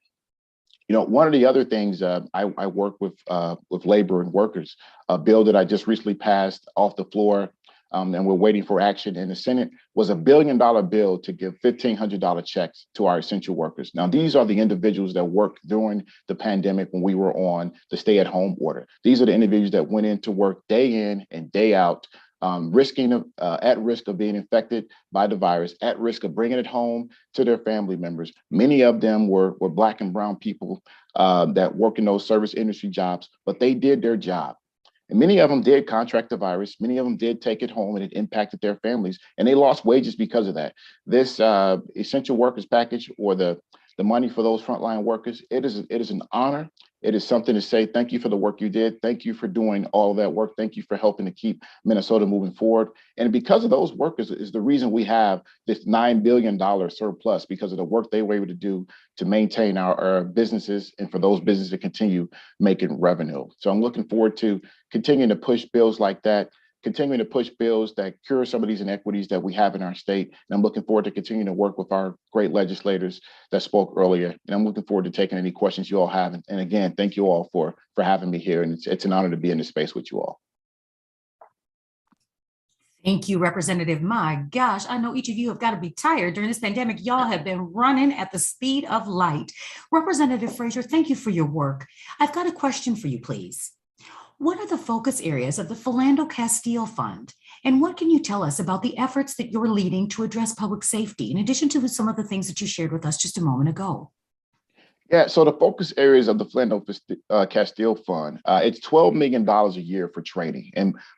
You know, one of the other things I work with labor and workers, a bill that I just recently passed off the floor and we're waiting for action in the Senate, was $1 billion bill to give $1,500 checks to our essential workers. Now, these are the individuals that worked during the pandemic when we were on the stay-at-home order. These are the individuals that went into work day in and day out, at risk of being infected by the virus, at risk of bringing it home to their family members. Many of them were Black and brown people that work in those service industry jobs, but they did their job. And many of them did contract the virus. Many of them did take it home and it impacted their families and they lost wages because of that. This essential workers package or the money for those frontline workers, it is an honor. It is something to say, thank you for the work you did. Thank you for doing all of that work. Thank you for helping to keep Minnesota moving forward. And because of those workers is the reason we have this $9 billion surplus, because of the work they were able to do to maintain our businesses and for those businesses to continue making revenue. So I'm looking forward to continuing to push bills like that, continuing to push bills that cure some of these inequities that we have in our state. And I'm looking forward to continuing to work with our great legislators that spoke earlier. And I'm looking forward to taking any questions you all have. And again, thank you all for having me here. And it's an honor to be in this space with you all. Thank you, Representative. My gosh, I know each of you have got to be tired during this pandemic. Y'all have been running at the speed of light. Representative Frazier, thank you for your work. I've got a question for you, please. What are the focus areas of the Philando Castile Fund? And what can you tell us about the efforts that you're leading to address public safety, in addition to some of the things that you shared with us just a moment ago? Yeah, so the focus areas of the Philando Castile Fund, it's $12 million a year for training.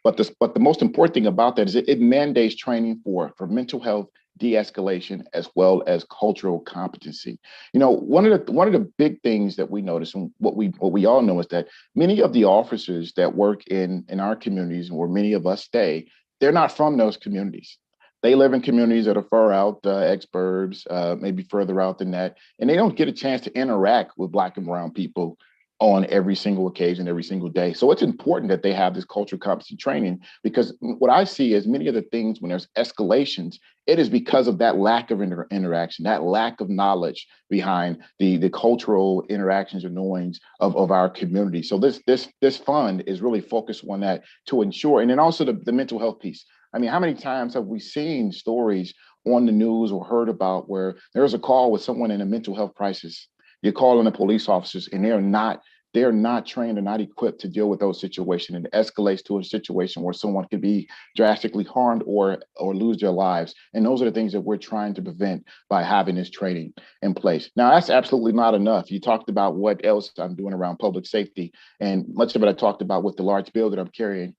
But the most important thing about that is it mandates training for mental health, de-escalation, as well as cultural competency. You know, one of the big things that we notice and what we all know is that many of the officers that work in our communities and where many of us stay, they're not from those communities. They live in communities that are far out, ex-burbs, maybe further out than that, and they don't get a chance to interact with Black and brown people on every single occasion, every single day. So it's important that they have this cultural competency training, because what I see is many of the things when there's escalations, it is because of that lack of interaction, that lack of knowledge behind the cultural interactions or knowings of our community. So this fund is really focused on that to ensure, and then also the mental health piece. I mean, how many times have we seen stories on the news or heard about where there's a call with someone in a mental health crisis? You're calling the police officers and they're not trained or not equipped to deal with those situations, and it escalates to a situation where someone could be drastically harmed or lose their lives. And those are the things that we're trying to prevent by having this training in place. Now, that's absolutely not enough. You talked about what else I'm doing around public safety, and much of it I talked about with the large bill that I'm carrying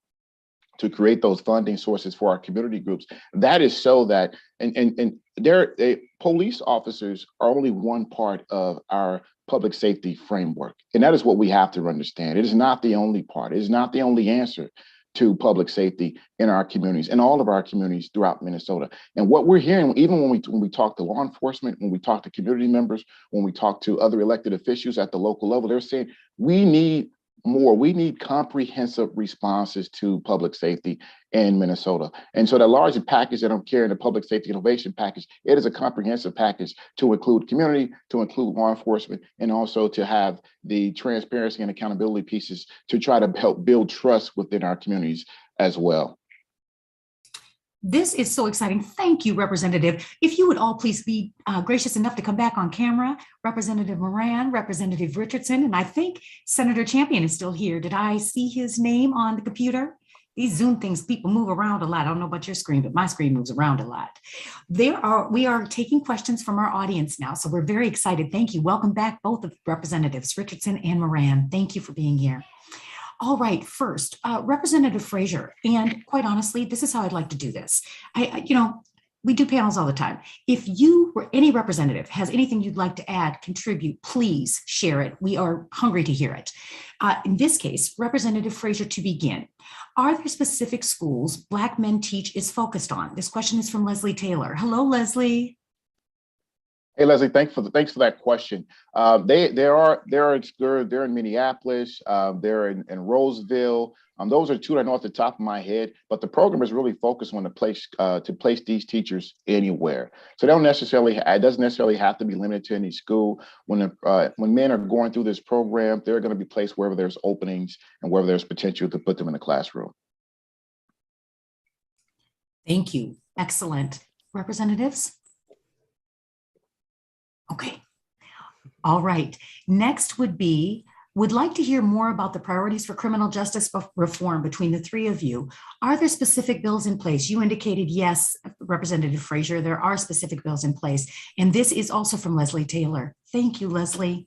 to create those funding sources for our community groups. That is so that, police officers are only one part of our public safety framework. And that is what we have to understand. It is not the only part. It is not the only answer. to public safety in our communities, in all of our communities throughout Minnesota. And what we're hearing, even when we talk to law enforcement, when we talk to community members, when we talk to other elected officials at the local level, they're saying we need more. We need comprehensive responses to public safety in Minnesota. And so the larger package that I'm carrying, the public safety innovation package, it is a comprehensive package to include community, to include law enforcement, and also to have the transparency and accountability pieces to try to help build trust within our communities as well. This is so exciting. Thank you, Representative. If you would all please be gracious enough to come back on camera. Representative Moran, Representative Richardson, and I think Senator Champion is still here. Did I see his name on the computer? These Zoom things, people move around a lot. I don't know about your screen, but my screen moves around a lot. We are taking questions from our audience now, so we're very excited. Thank you. Welcome back, both of Representatives Richardson and Moran. Thank you for being here. All right, first, Representative Frazier, and quite honestly, this is how I'd like to do this. We do panels all the time. If you or any representative has anything you'd like to add, contribute, please share it. We are hungry to hear it. In this case, Representative Frazier, to begin, are there specific schools Black Men Teach is focused on? This question is from Leslie Taylor. Hello, Leslie. Hey, Leslie, thanks for that question. They're in Minneapolis, they're in Roseville. Those are two that I know off the top of my head, but the program is really focused on to place these teachers anywhere. So it doesn't necessarily have to be limited to any school. When men are going through this program, they're going to be placed wherever there's openings and wherever there's potential to put them in the classroom. Thank you. Excellent. Representatives? Okay. All right. Next would like to hear more about the priorities for criminal justice reform between the three of you. Are there specific bills in place? You indicated yes, Representative Frazier, there are specific bills in place. And this is also from Leslie Taylor. Thank you, Leslie.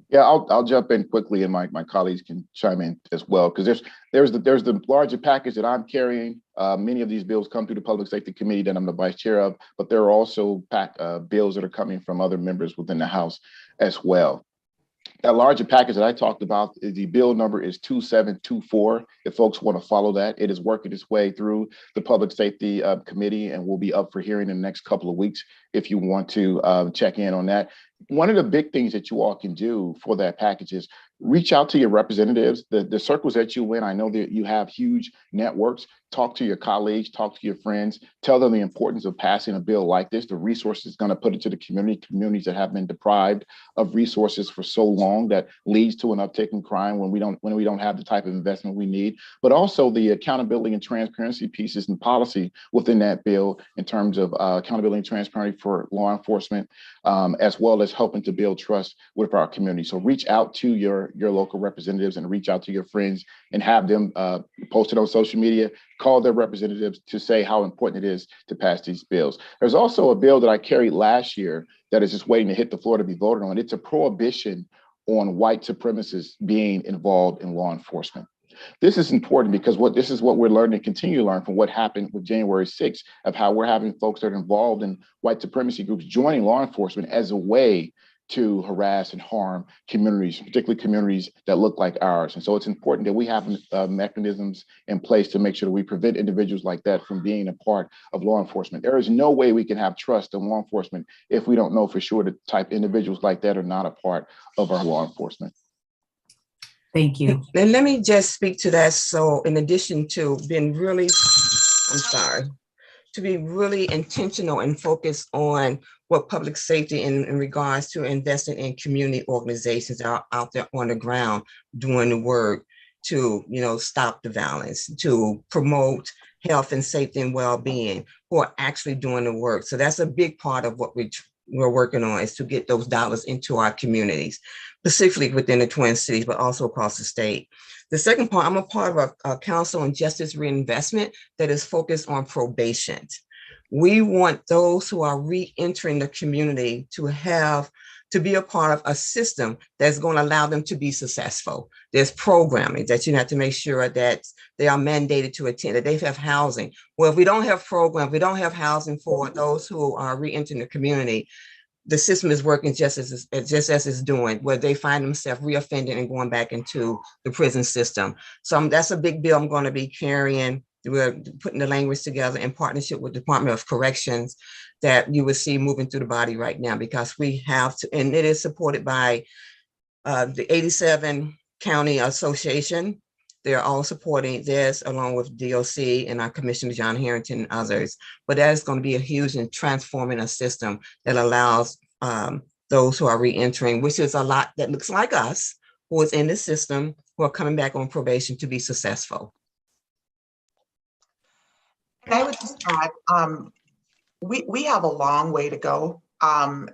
Yeah, I'll jump in quickly, and my colleagues can chime in as well, because there's the larger package that I'm carrying. Many of these bills come through the Public Safety Committee that I'm the vice chair of, but there are also bills that are coming from other members within the House as well. That larger package that I talked about, the bill number is 2724. If folks want to follow that, it is working its way through the Public Safety Committee and will be up for hearing in the next couple of weeks if you want to check in on that. One of the big things that you all can do for that package is reach out to your representatives, the circles that you in. I know that you have huge networks. Talk to your colleagues, talk to your friends, tell them the importance of passing a bill like this, the resources it's going to put into the communities that have been deprived of resources for so long that leads to an uptick in crime when we don't have the type of investment we need, but also the accountability and transparency pieces and policy within that bill in terms of accountability and transparency for law enforcement, as well as helping to build trust with our community. So reach out to your local representatives and reach out to your friends and have them post it on social media, call their representatives to say how important it is to pass these bills. There's also a bill that I carried last year that is just waiting to hit the floor to be voted on. It's a prohibition on white supremacists being involved in law enforcement. This is important because this is what we're learning and continue to learn from what happened with January 6th, of how we're having folks that are involved in white supremacy groups joining law enforcement as a way to harass and harm communities, particularly communities that look like ours. And so it's important that we have mechanisms in place to make sure that we prevent individuals like that from being a part of law enforcement. There is no way we can have trust in law enforcement if we don't know for sure the type of individuals like that are not a part of our law enforcement. Thank you. And let me just speak to that. So in addition to being really, to be really intentional and focused on what public safety in regards to investing in community organizations that are out there on the ground doing the work to, stop the violence, to promote health and safety and well-being, who are actually doing the work. So that's a big part of what we're working on, is to get those dollars into our communities, specifically within the Twin Cities, but also across the state. The second part, I'm a part of a council on justice reinvestment that is focused on probation. We want those who are re-entering the community to be a part of a system that's going to allow them to be successful. There's programming that you have to make sure that they are mandated to attend, that they have housing. Well, if we don't have programs, we don't have housing for those who are re-entering the community, the system is working just as it's doing, where they find themselves reoffending and going back into the prison system. So that's a big bill I'm going to be carrying. We're putting the language together in partnership with the Department of Corrections that you will see moving through the body right now, because we have to, and it is supported by the 87 County Association. They're all supporting this along with DOC and our Commissioner John Harrington and others. But that is going to be a huge and transforming a system that allows those who are re-entering, which is a lot that looks like us, who is in the system, who are coming back on probation, to be successful. And I would just add, we have a long way to go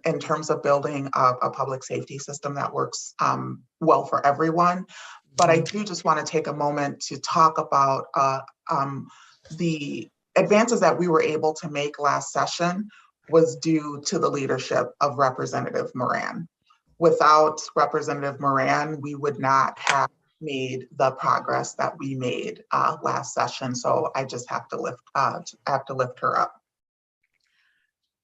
in terms of building a public safety system that works well for everyone. But I do just want to take a moment to talk about the advances that we were able to make last session was due to the leadership of Representative Moran. Without Representative Moran, we would not have made the progress that we made last session. So I just have to lift her up.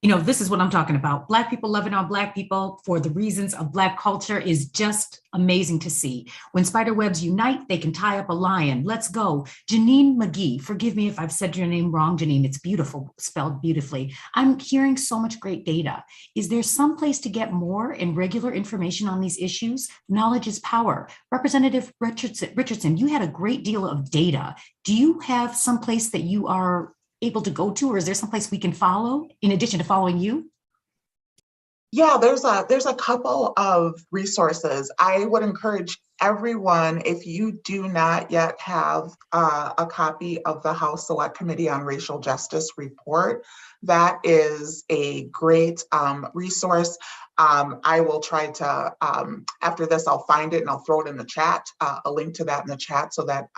You know, this is what I'm talking about. Black people loving on Black people for the reasons of Black culture is just amazing to see. When spider webs unite, they can tie up a lion. Let's go. Janine McGee, forgive me if I've said your name wrong, Janine. It's beautiful, spelled beautifully. I'm hearing so much great data. Is there some place to get more and regular information on these issues? Knowledge is power. Representative Richardson, you had a great deal of data. Do you have some place that you are able to go to, or is there someplace we can follow in addition to following you? Yeah, there's a couple of resources. I would encourage everyone, if you do not yet have a copy of the House Select Committee on Racial Justice report, that is a great resource. I will try to, after this, I'll find it and I'll throw it in the chat, a link to that in the chat so that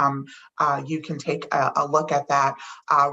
you can take a look at that.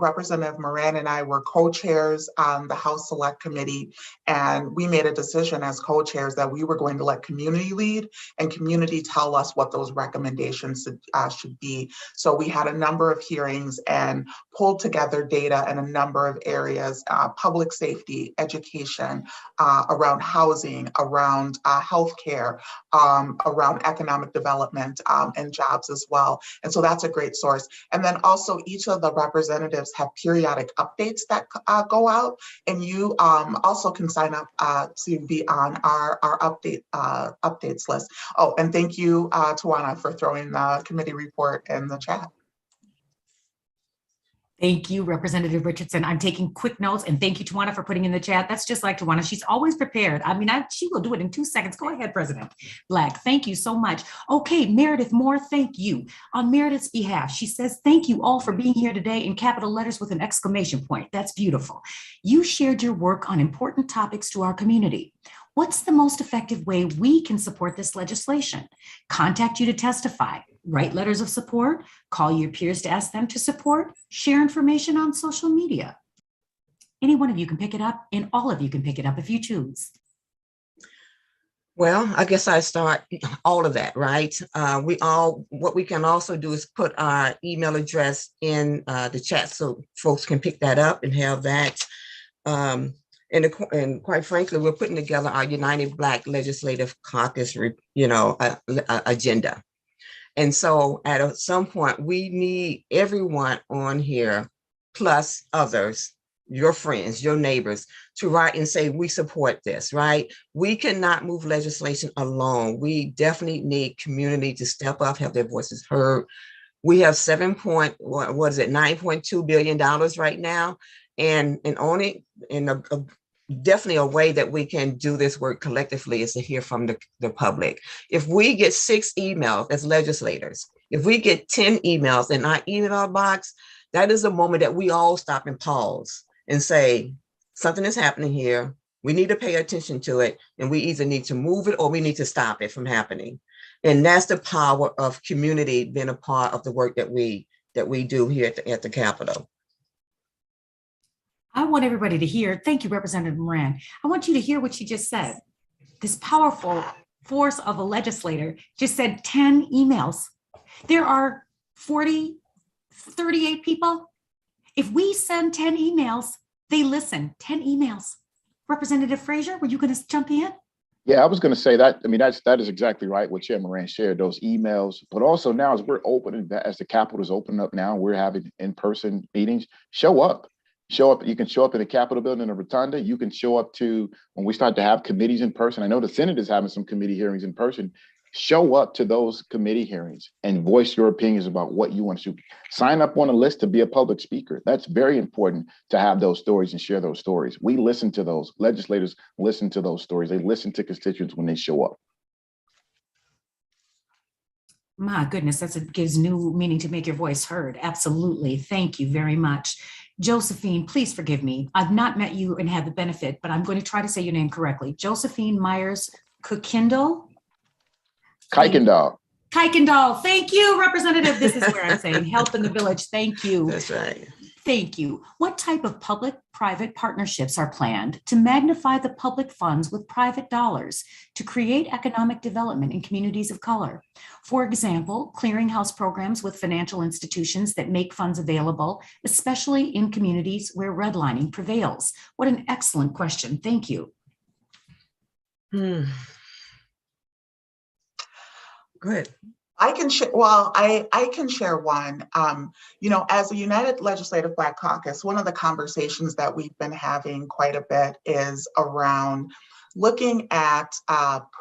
Representative Moran and I were co-chairs on the House Select Committee, and we made a decision as co-chairs that we were going to let community lead and community tell us what those recommendations should be. So we had a number of hearings and pulled together data in a number of areas, public safety, education, around housing, around healthcare, around economic development and jobs as well. And so that's a great source. And then also each of the representatives have periodic updates that go out, and you also can sign up to be on our updates list. Oh, and thank you, Tawana, for throwing the committee report in the chat. Thank you, Representative Richardson. I'm taking quick notes, and thank you, Tawana, for putting in the chat. That's just like Tawana. She's always prepared. I mean, she will do it in 2 seconds. Go ahead, President Black. Thank you so much. Okay, Meredith Moore, thank you. On Meredith's behalf, she says, thank you all for being here today in capital letters with an exclamation point. That's beautiful. You shared your work on important topics to our community. What's the most effective way we can support this legislation? Contact you to testify, write letters of support, call your peers to ask them to support, share information on social media. Any one of you can pick it up, and all of you can pick it up if you choose. Well, I guess I start all of that, right? What we can also do is put our email address in the chat so folks can pick that up and have that. And quite frankly, we're putting together our United Black Legislative Caucus, agenda. And so at some point, we need everyone on here, plus others, your friends, your neighbors, to write and say, we support this, right? We cannot move legislation alone. We definitely need community to step up, have their voices heard. We have $9.2 billion right now. And only in definitely a way that we can do this work collectively is to hear from the public. If we get 6 emails as legislators, if we get 10 emails in our email box, that is a moment that we all stop and pause and say, something is happening here. We need to pay attention to it, and we either need to move it or we need to stop it from happening. And that's the power of community being a part of the work that we do here at the Capitol. I want everybody to hear, thank you, Representative Moran. I want you to hear what she just said. This powerful force of a legislator just said 10 emails. There are 38 people. If we send 10 emails, they listen, 10 emails. Representative Frazier, were you going to jump in? Yeah, I was going to say that. I mean, that is exactly right. What Chair Moran shared, those emails, but also now as we're opening, as the Capitol is opening up now, we're having in-person meetings. Show up. Show up. You can show up in the Capitol building in the Rotunda. You can show up to when we start to have committees in person. I know the Senate is having some committee hearings in person. Show up to those committee hearings and voice your opinions about what you want to do. Sign up on a list to be a public speaker. That's very important to have those stories and share those stories. We listen to those. Legislators listen to those stories. They listen to constituents when they show up. My goodness, that gives new meaning to make your voice heard. Absolutely. Thank you very much. Josephine, please forgive me. I've not met you and had the benefit, but I'm going to try to say your name correctly. Josephine Myers Kuykendall. Kuykendall. Kuykendall. Thank you, Representative. This is where I'm saying help in the village. Thank you. That's right. Thank you. What type of public-private partnerships are planned to magnify the public funds with private dollars to create economic development in communities of color? For example, clearinghouse programs with financial institutions that make funds available, especially in communities where redlining prevails. What an excellent question. Thank you. Good. I can share. Well, I can share one. As a United Legislative Black Caucus, one of the conversations that we've been having quite a bit is around looking at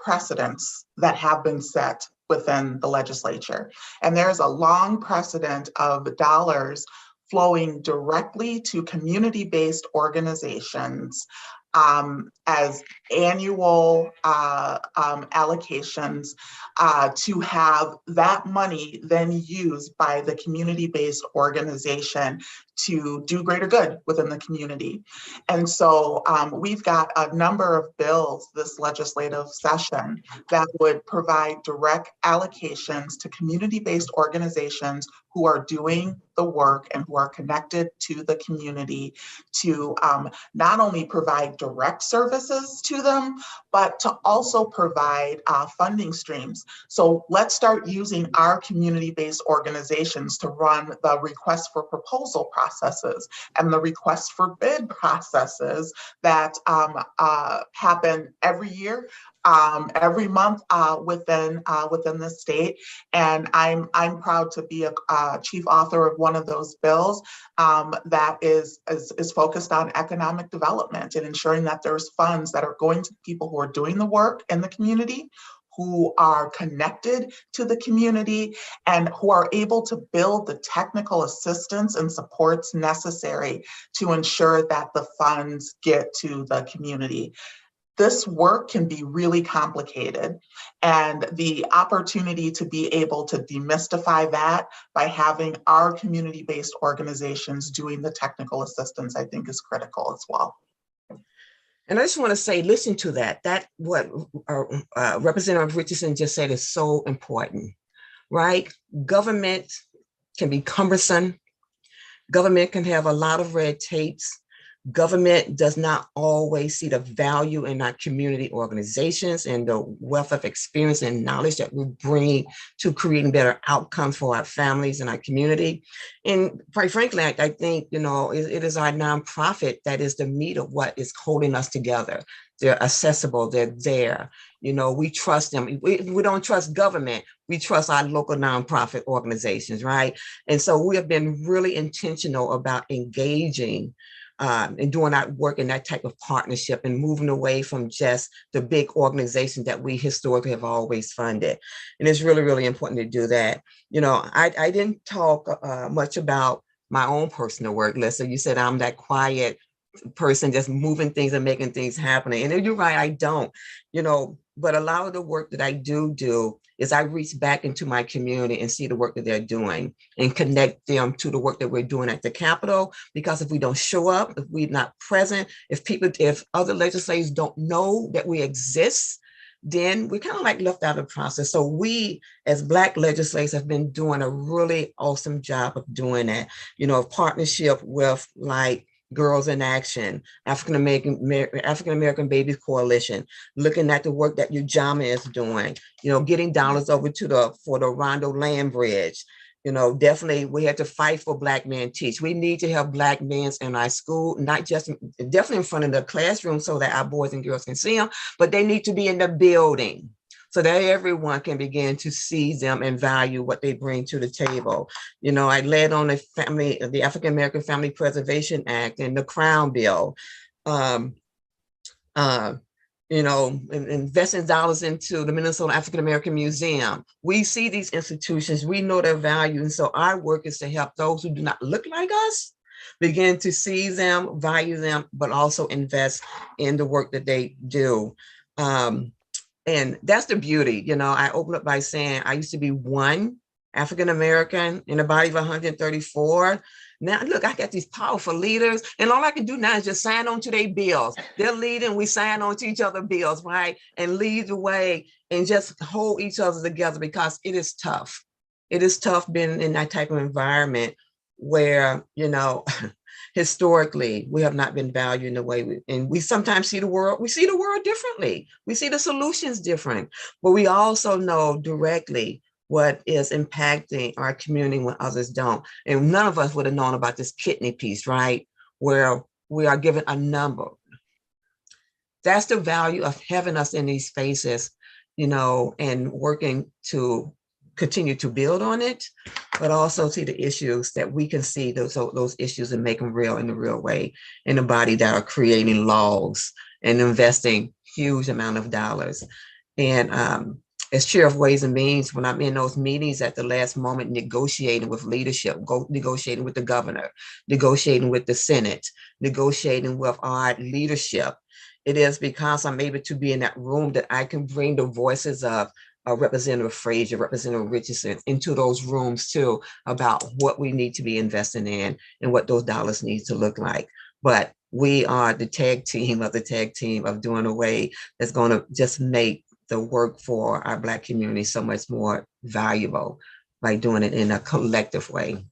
precedents that have been set within the legislature. And there's a long precedent of dollars flowing directly to community-based organizations as annual allocations to have that money then used by the community-based organization to do greater good within the community. And so we've got a number of bills this legislative session that would provide direct allocations to community-based organizations who are doing the work and who are connected to the community to not only provide direct services to them, but to also provide funding streams. So let's start using our community-based organizations to run the request for proposal processes and the request for bid processes that happen every year, every month within the state. And I'm proud to be a chief author of one of those bills that is focused on economic development and ensuring that there's funds that are going to people who are doing the work in the community, who are connected to the community, and who are able to build the technical assistance and supports necessary to ensure that the funds get to the community. This work can be really complicated, and the opportunity to be able to demystify that by having our community-based organizations doing the technical assistance, I think, is critical as well. And I just want to say, listen to that. That what Representative Richardson just said is so important, right? Government can be cumbersome. Government can have a lot of red tapes. Government does not always see the value in our community organizations and the wealth of experience and knowledge that we bring to creating better outcomes for our families and our community. And quite frankly, I think, it is our nonprofit that is the meat of what is holding us together. They're accessible, they're there. We trust them. We don't trust government. We trust our local nonprofit organizations, right? And so we have been really intentional about engaging and doing that work in that type of partnership and moving away from just the big organizations that we historically have always funded. And it's really, really important to do that. I didn't talk much about my own personal work, Lisa. You said I'm that quiet person just moving things and making things happen. And you're right, I don't, but a lot of the work that I do is I reach back into my community and see the work that they're doing and connect them to the work that we're doing at the Capitol. Because if we don't show up, if we're not present, if other legislators don't know that we exist, then we're kind of like left out of the process. So we, as Black legislators, have been doing a really awesome job of doing that, partnership with like Girls in Action, African American Babies Coalition, looking at the work that UJAMA is doing, getting dollars over for the Rondo Land Bridge, Definitely we had to fight for Black men teach. We need to have Black men in our school, not just definitely in front of the classroom so that our boys and girls can see them, but they need to be in the building so that everyone can begin to see them and value what they bring to the table. I led on the African American Family Preservation Act and the Crown Bill. Investing dollars into the Minnesota African American Museum. We see these institutions, we know their value. And so our work is to help those who do not look like us begin to see them, value them, but also invest in the work that they do. And that's the beauty. I open up by saying I used to be one African American in a body of 134. Now, look, I got these powerful leaders, and all I can do now is just sign on to their bills. They're leading, we sign on to each other's bills, right? And lead the way and just hold each other together, because it is tough. It is tough being in that type of environment where, historically, we have not been valued in the way we sometimes see the world differently. We see the solutions different, but we also know directly what is impacting our community when others don't. And none of us would have known about this kidney piece, right? Where we are given a number. That's the value of having us in these spaces, and working to continue to build on it, but also see the issues that we can see those issues and make them real in the real way in the body that are creating laws and investing huge amount of dollars. And as chair of Ways and Means, when I'm in those meetings at the last moment, negotiating with leadership, negotiating with the governor, negotiating with the Senate, negotiating with our leadership, it is because I'm able to be in that room that I can bring the voices of Representative Frazier, Representative Richardson into those rooms too, about what we need to be investing in and what those dollars need to look like. But we are the tag team of doing a way that's going to just make the work for our Black community so much more valuable by doing it in a collective way.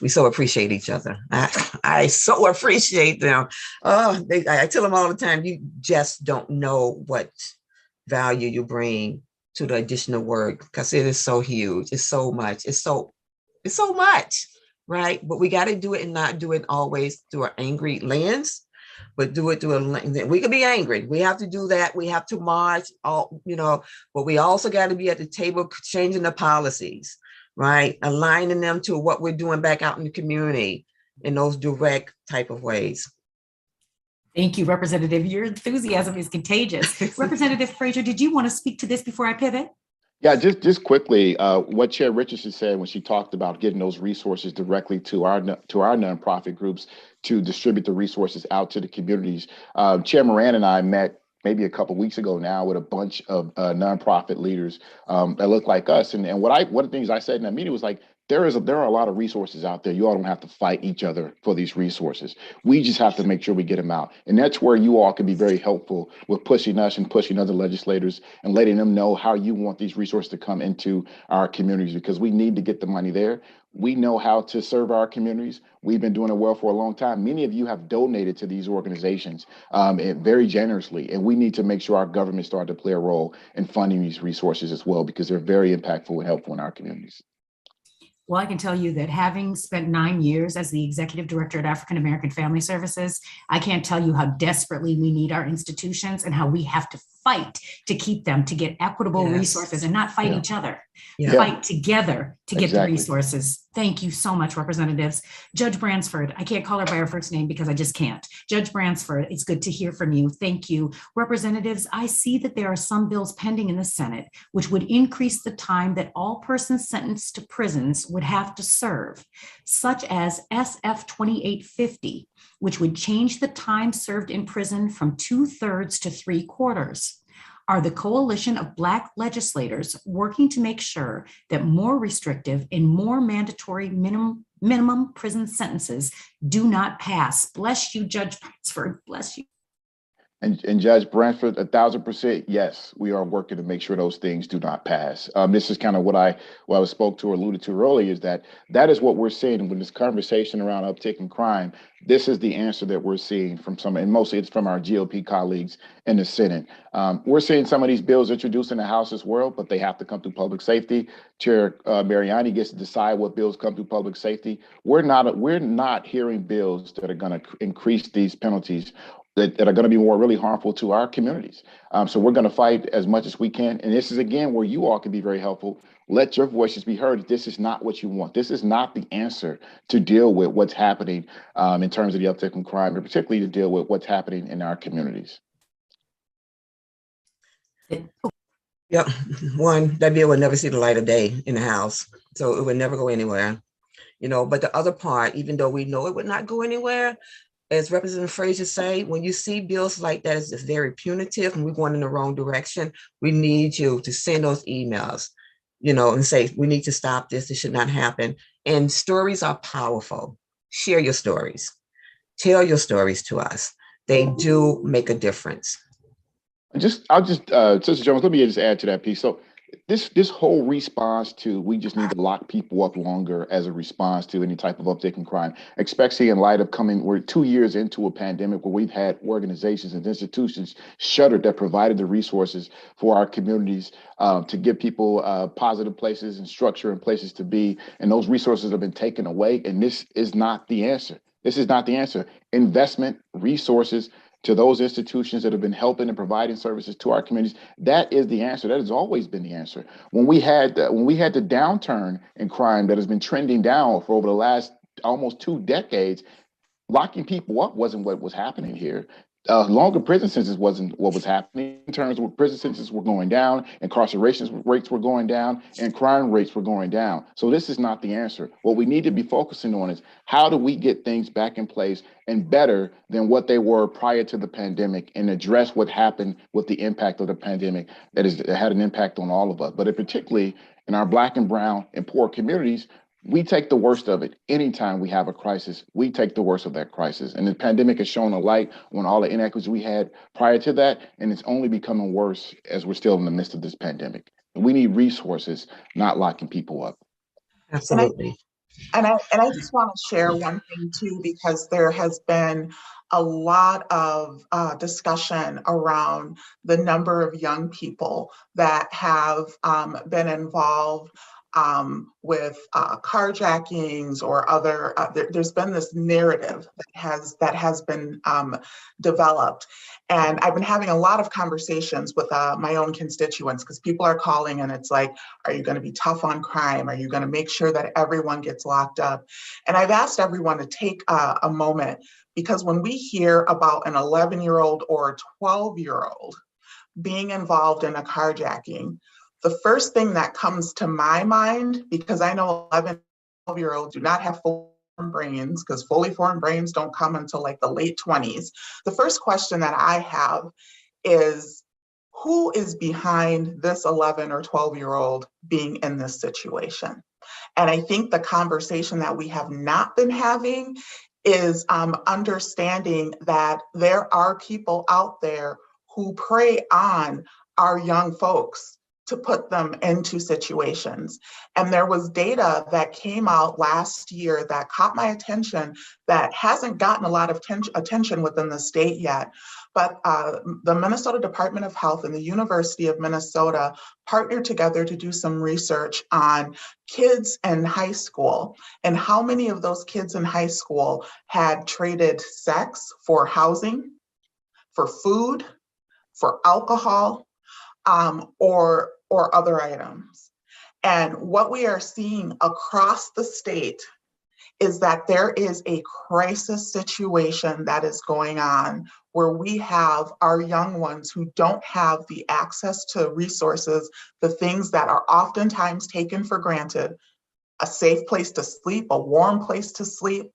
We so appreciate each other. I so appreciate them. I tell them all the time, you just don't know what value you bring to the additional work, because it is so huge. It's so much. It's so much, right? But we got to do it and not do it always through an angry lens, but do it through a lens. We can be angry. We have to do that. We have to march, but we also got to be at the table changing the policies, right? Aligning them to what we're doing back out in the community in those direct type of ways. Thank you, Representative. Your enthusiasm is contagious. Representative Frazier, did you want to speak to this before I pivot? Yeah, just quickly, what Chair Richardson said when she talked about getting those resources directly to our nonprofit groups to distribute the resources out to the communities. Chair Moran and I met maybe a couple of weeks ago now with a bunch of nonprofit leaders that look like us. And one of the things I said in that meeting was like, there are a lot of resources out there. You all don't have to fight each other for these resources. We just have to make sure we get them out. And that's where you all can be very helpful with pushing us and pushing other legislators and letting them know how you want these resources to come into our communities, because we need to get the money there. We know how to serve our communities. We've been doing it well for a long time. Many of you have donated to these organizations very generously, and we need to make sure our government start to play a role in funding these resources as well, because they're very impactful and helpful in our communities. Well, I can tell you that having spent 9 years as the executive director at African American Family Services, I can't tell you how desperately we need our institutions and how we have to fight to keep them, to get equitable resources and not fight each other. Fight together to get the resources. Thank you so much, representatives. Judge Bransford, I can't call her by her first name because I just can't. Judge Bransford, it's good to hear from you. Thank you. Representatives, I see that there are some bills pending in the Senate which would increase the time that all persons sentenced to prisons would have to serve, such as SF 2850, which would change the time served in prison from 2/3 to 3/4. Are the coalition of Black legislators working to make sure that more restrictive and more mandatory minimum prison sentences do not pass? Bless you, Judge Bransford. Bless you. And Judge Branford, 1,000%, yes, we are working to make sure those things do not pass. This is kind of what I spoke to or alluded to earlier, is that is what we're seeing when this conversation around uptick in crime. This is the answer that we're seeing from some, and mostly it's from our GOP colleagues in the Senate. We're seeing some of these bills introduced in the House as well, but they have to come through public safety. Chair Mariani gets to decide what bills come through public safety. We're not hearing bills that are going to increase these penalties that are going to be really harmful to our communities. So we're going to fight as much as we can. And this is, again, where you all can be very helpful. Let your voices be heard. This is not what you want. This is not the answer to deal with what's happening in terms of the uptick in crime, and particularly to deal with what's happening in our communities. Yep. One, that bill would never see the light of day in the House. So it would never go anywhere. But the other part, even though we know it would not go anywhere, as Representative Frazier say, when you see bills like that, it's very punitive and we're going in the wrong direction. We need you to send those emails, and say, we need to stop this. This should not happen. And stories are powerful. Share your stories. Tell your stories to us. They do make a difference. Sister Jones, let me just add to that piece. So this whole response to, we just need to lock people up longer as a response to any type of uptick in crime, especially in light of we're 2 years into a pandemic where we've had organizations and institutions shuttered that provided the resources for our communities to give people positive places and structure and places to be. And those resources have been taken away. And this is not the answer. This is not the answer. Investment, resources to those institutions that have been helping and providing services to our communities. That is the answer. That has always been the answer. When we had the downturn in crime that has been trending down for over the last almost 2 decades, locking people up wasn't what was happening here. Longer prison sentences wasn't what was happening. In terms of prison sentences were going down, incarceration rates were going down, and crime rates were going down. So this is not the answer. What we need to be focusing on is, how do we get things back in place and better than what they were prior to the pandemic, and address what happened with the impact of the pandemic that had an impact on all of us, but particularly in our Black and brown and poor communities. We take the worst of it. Anytime we have a crisis, we take the worst of that crisis. And the pandemic has shown a light on all the inequities we had prior to that, and it's only becoming worse as we're still in the midst of this pandemic. We need resources, not locking people up. Absolutely. And I just want to share one thing too, because there has been a lot of discussion around the number of young people that have been involved with carjackings or other. There's been this narrative that has been developed, and I've been having a lot of conversations with my own constituents, because people are calling and it's like, are you going to be tough on crime? Are you going to make sure that everyone gets locked up? And I've asked everyone to take a moment, because when we hear about an 11-year-old or a 12-year-old being involved in a carjacking, the first thing that comes to my mind, because I know 11, 12-year-olds do not have fully formed brains, because fully formed brains don't come until like the late 20s. The first question that I have is, who is behind this 11 or 12-year-old being in this situation? And I think the conversation that we have not been having is understanding that there are people out there who prey on our young folks to put them into situations. And there was data that came out last year that caught my attention, that hasn't gotten a lot of attention within the state yet. But the Minnesota Department of Health and the University of Minnesota partnered together to do some research on kids in high school, and how many of those kids in high school had traded sex for housing, for food, for alcohol, or other items. And what we are seeing across the state is that there is a crisis situation that is going on, where we have our young ones who don't have the access to resources, the things that are oftentimes taken for granted: a safe place to sleep, a warm place to sleep,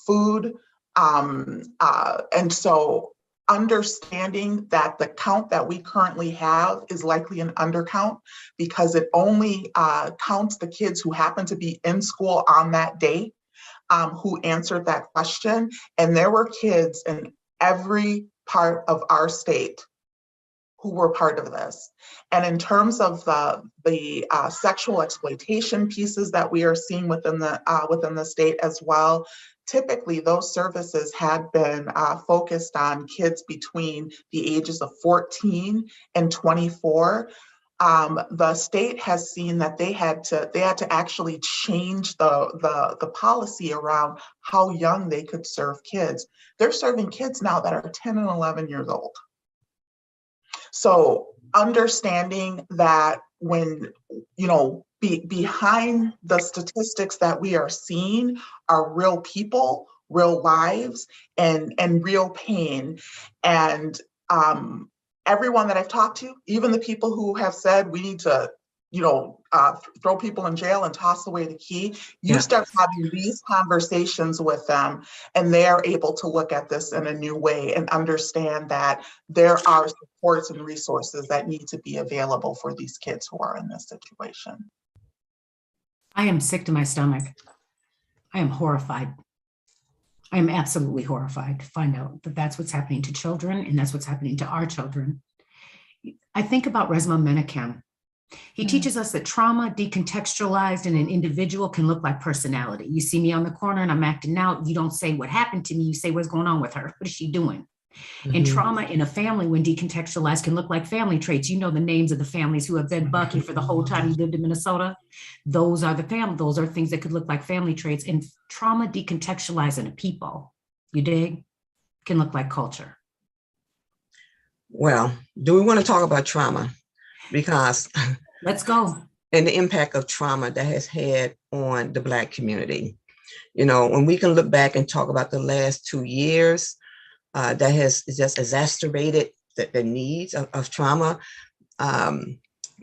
food. And so understanding that the count that we currently have is likely an undercount, because it only counts the kids who happen to be in school on that day, who answered that question. And there were kids in every part of our state who were part of this. And in terms of the sexual exploitation pieces that we are seeing within the state as well, typically those services had been focused on kids between the ages of 14 and 24. The state has seen that they had to actually change the policy around how young they could serve kids. They're serving kids now that are 10 and 11 years old. So understanding that when, behind the statistics that we are seeing are real people, real lives, and real pain. And everyone that I've talked to, even the people who have said we need to, throw people in jail and toss away the key, you start having these conversations with them, and they are able to look at this in a new way and understand that there are supports and resources that need to be available for these kids who are in this situation. I am sick to my stomach. I am horrified. I am absolutely horrified to find out that that's what's happening to children, and that's what's happening to our children. I think about Resmaa Menakem. He teaches us that trauma decontextualized in an individual can look like personality. You see me on the corner and I'm acting out. You don't say what happened to me. You say what's going on with her. What is she doing? And trauma in a family, when decontextualized, can look like family traits. You know the names of the families who have been Bucky for the whole time you lived in Minnesota. Those are the family. Those are things that could look like family traits. And trauma decontextualized in a people, you dig, can look like culture. Well, do we want to talk about trauma? Because let's go. And the impact of trauma that has had on the Black community. When we can look back and talk about the last 2 years, that has just exacerbated the needs of trauma.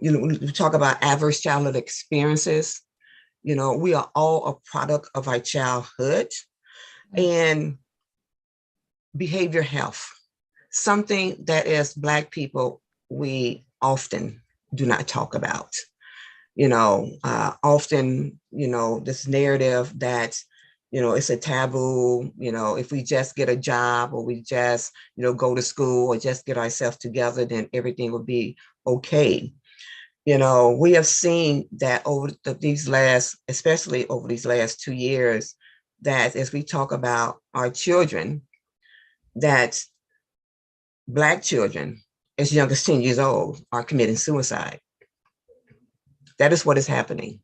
We talk about adverse childhood experiences. We are all a product of our childhood. And behavior health, something that as Black people, we often do not talk about. Often, this narrative that, it's a taboo, if we just get a job or we just, go to school or just get ourselves together, then everything will be okay. We have seen that especially over these last 2 years, that as we talk about our children, that Black children as young as 10 years old are committing suicide. That is what is happening.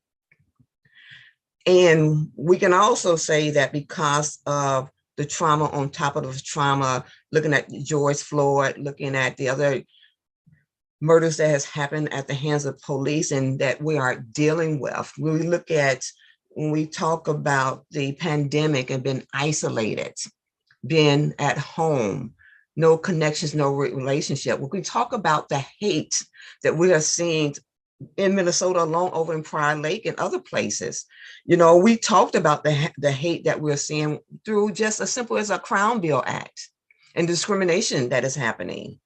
And we can also say that because of the trauma on top of the trauma, looking at George Floyd, looking at the other murders that has happened at the hands of police and that we are dealing with, when we talk about the pandemic and been isolated, being at home, no connections, no relationship. When we talk about the hate that we are seeing in Minnesota alone, over in Prior Lake and other places, we talked about the hate that we're seeing through just as simple as a Crown Bill Act and discrimination that is happening.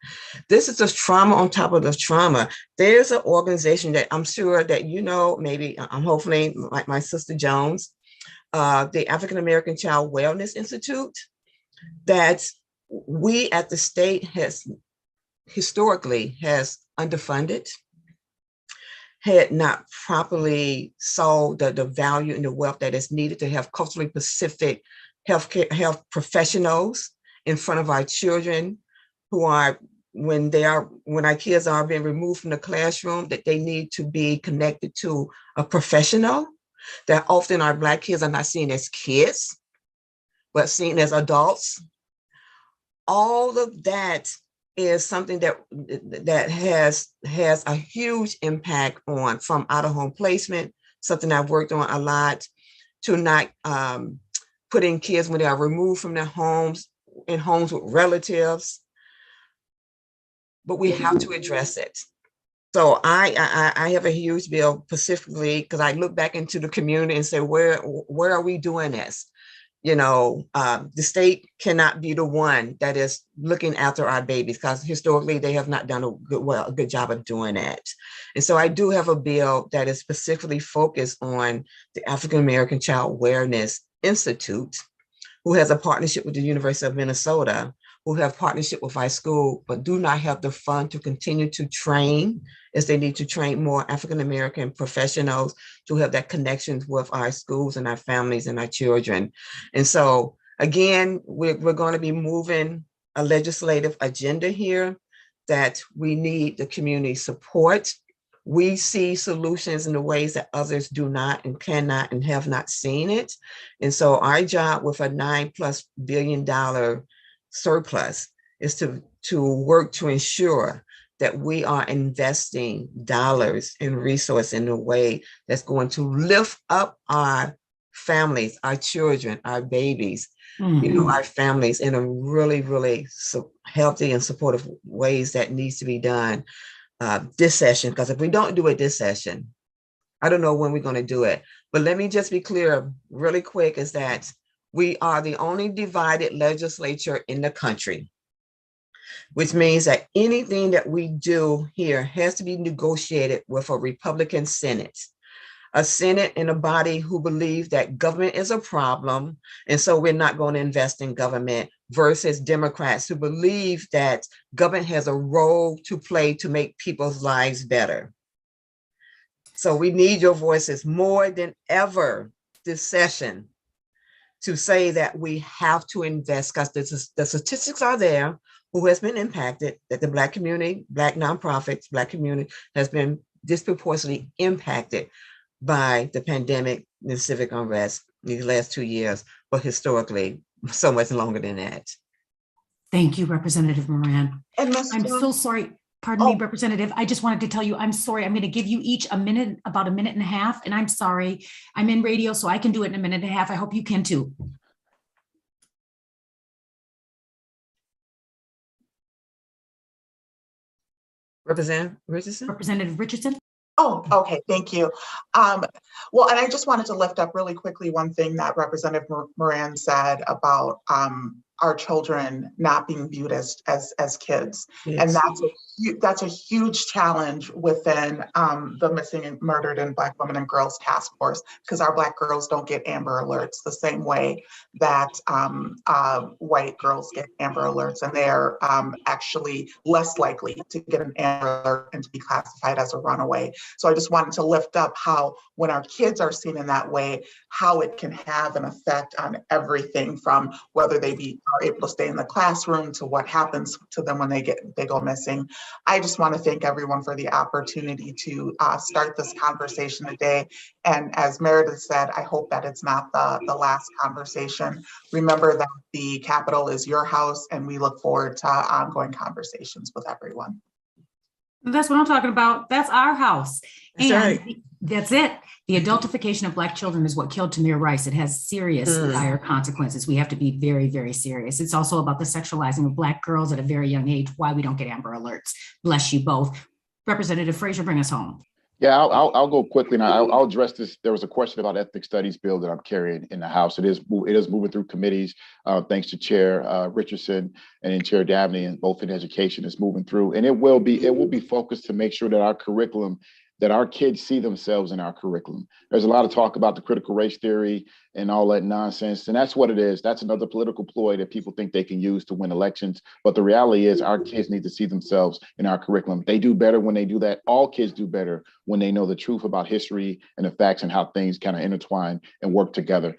This is just trauma on top of the trauma. There's an organization that I'm sure that maybe I'm hopefully like my sister Jones, the African American Child Wellness Institute, that we at the state has historically underfunded, had not properly saw the value and the wealth that is needed to have culturally specific health professionals in front of our children who are, when our kids are being removed from the classroom, that they need to be connected to a professional, that often our Black kids are not seen as kids, but seen as adults. All of that is something that has a huge impact on, from out-of-home placement, something I've worked on a lot, to not putting kids when they are removed from their homes, in homes with relatives. But we have to address it. So I have a huge bill specifically because I look back into the community and say, where are we doing this? The state cannot be the one that is looking after our babies, because historically they have not done a good job of doing that. And so I do have a bill that is specifically focused on the African American Child Wellness Institute, who has a partnership with the University of Minnesota, who have partnership with our school, but do not have the fund to continue to train as they need to train more African-American professionals to have that connection with our schools and our families and our children. And so again, we're going to be moving a legislative agenda here that we need the community support. We see solutions in the ways that others do not and cannot and have not seen it. And so our job with a $9+ billion surplus is to work to ensure that we are investing dollars and resources in a way that's going to lift up our families, our children, our babies, our families in a really, really healthy and supportive ways that needs to be done this session. Because if we don't do it this session, I don't know when we're going to do it. But let me just be clear really quick is that we are the only divided legislature in the country, which means that anything that we do here has to be negotiated with a Republican Senate. A Senate and a body who believe that government is a problem, and so we're not going to invest in government, versus Democrats who believe that government has a role to play to make people's lives better. So we need your voices more than ever this session to say that we have to invest, because the statistics are there, who has been impacted, that the Black community, Black nonprofits, Black community has been disproportionately impacted by the pandemic and civic unrest these last 2 years, but historically, so much longer than that. Thank you, Representative Moran. And Ms. I'm so sorry. Pardon me, Representative. I just wanted to tell you, I'm sorry. I'm going to give you each about a minute and a half. And I'm sorry. I'm in radio, so I can do it in a minute and a half. I hope you can too. Representative Richardson? Representative Richardson? Oh, okay, thank you. Well, and I just wanted to lift up really quickly one thing that Representative Moran said about our children not being viewed as kids. Yes. And that's a huge challenge within the Missing and Murdered and Black Women and Girls Task Force, because our Black girls don't get Amber Alerts the same way that white girls get Amber Alerts, and they're actually less likely to get an Amber Alert and to be classified as a runaway. So I just wanted to lift up how when our kids are seen in that way, how it can have an effect on everything from whether they are able to stay in the classroom to what happens to them when they go missing. I just want to thank everyone for the opportunity to start this conversation today. And as Meredith said, I hope that it's not the last conversation. Remember that the Capitol is your house, and we look forward to ongoing conversations with everyone. That's what I'm talking about. That's our house. That's and right. That's it. The adultification of Black children is what killed Tamir Rice. It has serious dire consequences. We have to be very, very serious. It's also about the sexualizing of Black girls at a very young age, why we don't get Amber Alerts. Bless you both. Representative Frazier, bring us home. Yeah, I'll go quickly now. I'll address this. There was a question about ethnic studies bill that I'm carrying in the House. It is moving through committees, thanks to Chair Richardson and then Chair Dabney, and both in education is moving through. And it will be focused to make sure that our curriculum, that our kids see themselves in our curriculum. There's a lot of talk about the critical race theory and all that nonsense. And that's what it is. That's another political ploy that people think they can use to win elections. But the reality is our kids need to see themselves in our curriculum. They do better when they do that. All kids do better when they know the truth about history and the facts and how things kind of intertwine and work together.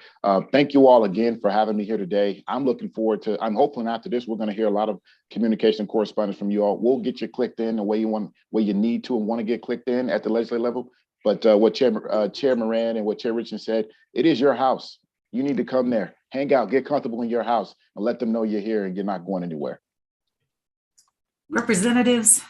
Thank you all again for having me here today. I'm looking forward to, I'm hoping after this, we're going to hear a lot of communication correspondence from you all. We'll get you clicked in the way you want, where you need to and want to get clicked in at the legislative level. But what Chair Moran and what Chair Richardson said, it is your house. You need to come there, hang out, get comfortable in your house, and let them know you're here and you're not going anywhere. Representatives,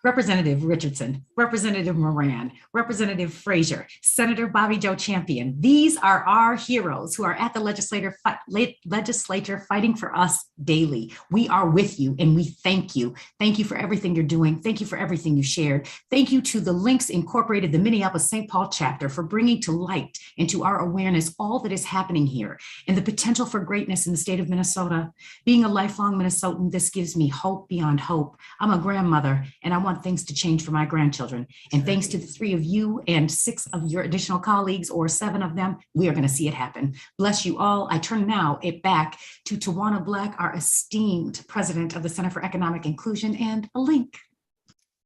Representative Richardson, Representative Moran, Representative Frazier, Senator Bobby Joe Champion. These are our heroes who are at the legislature fighting for us daily. We are with you and we thank you. Thank you for everything you're doing. Thank you for everything you shared. Thank you to the Links Incorporated, the Minneapolis-St. Paul chapter, for bringing to light and to our awareness all that is happening here and the potential for greatness in the state of Minnesota. Being a lifelong Minnesotan, this gives me hope beyond hope. I'm a grandmother and I want want things to change for my grandchildren. And thanks to the 3 of you and 6 of your additional colleagues, or 7 of them, we are going to see it happen. Bless you all. I turn now it back to Tawana Black, our esteemed president of the Center for Economic Inclusion, and a link.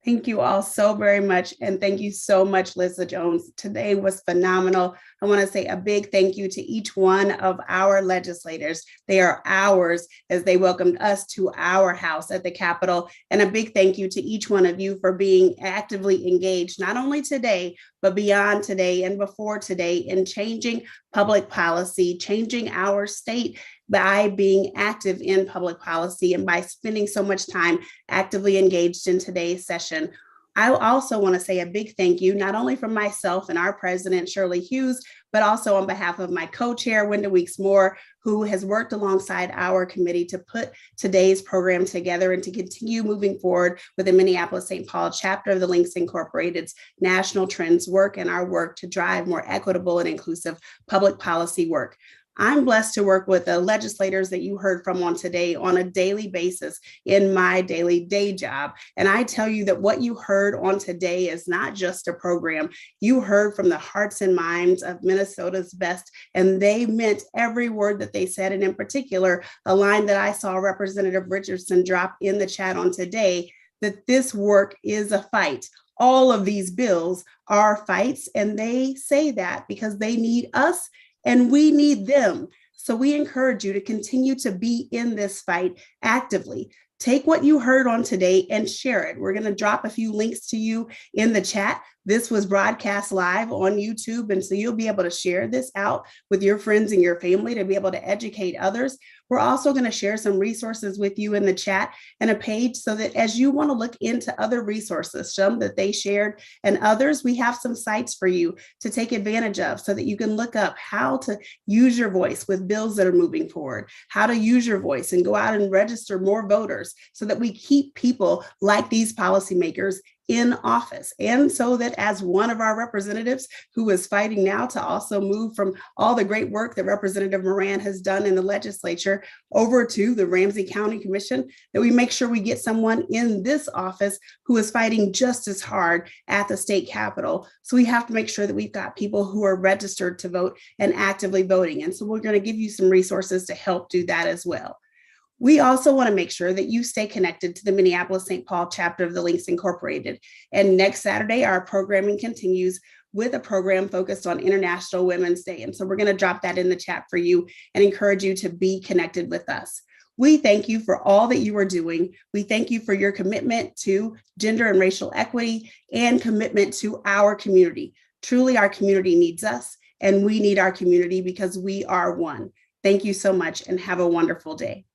Thank you all so very much. And thank you so much, Lisa Jones. Today was phenomenal. I want to say a big thank you to each one of our legislators. They are ours as they welcomed us to our house at the Capitol. And a big thank you to each one of you for being actively engaged, not only today, but beyond today and before today, in changing public policy, changing our state by being active in public policy and by spending so much time actively engaged in today's session. I also want to say a big thank you, not only from myself and our president, Shirley Hughes, but also on behalf of my co-chair, Wenda Weeks-Moore, who has worked alongside our committee to put today's program together and to continue moving forward with the Minneapolis-St. Paul chapter of the Links Incorporated's National Trends work and our work to drive more equitable and inclusive public policy work. I'm blessed to work with the legislators that you heard from on today on a daily basis in my daily day job. And I tell you that what you heard on today is not just a program. You heard from the hearts and minds of Minnesota's best, and they meant every word that they said. And in particular, a line that I saw Representative Richardson drop in the chat on today, that this work is a fight. All of these bills are fights, and they say that because they need us and we need them. So we encourage you to continue to be in this fight actively. Take what you heard on today and share it. We're going to drop a few links to you in the chat. This was broadcast live on YouTube, and so you'll be able to share this out with your friends and your family to be able to educate others. We're also going to share some resources with you in the chat and a page so that as you want to look into other resources, some that they shared and others, we have some sites for you to take advantage of so that you can look up how to use your voice with bills that are moving forward, how to use your voice and go out and register more voters so that we keep people like these policymakers in office. And so that as one of our representatives who is fighting now to also move from all the great work that Representative Moran has done in the legislature over to the Ramsey County Commission, that we make sure we get someone in this office who is fighting just as hard at the state capitol. So we have to make sure that we've got people who are registered to vote and actively voting. And so we're going to give you some resources to help do that as well. We also want to make sure that you stay connected to the Minneapolis-St. Paul chapter of the Links Incorporated. And next Saturday, our programming continues with a program focused on International Women's Day. And so we're going to drop that in the chat for you and encourage you to be connected with us. We thank you for all that you are doing. We thank you for your commitment to gender and racial equity and commitment to our community. Truly, our community needs us, and we need our community because we are one. Thank you so much and have a wonderful day.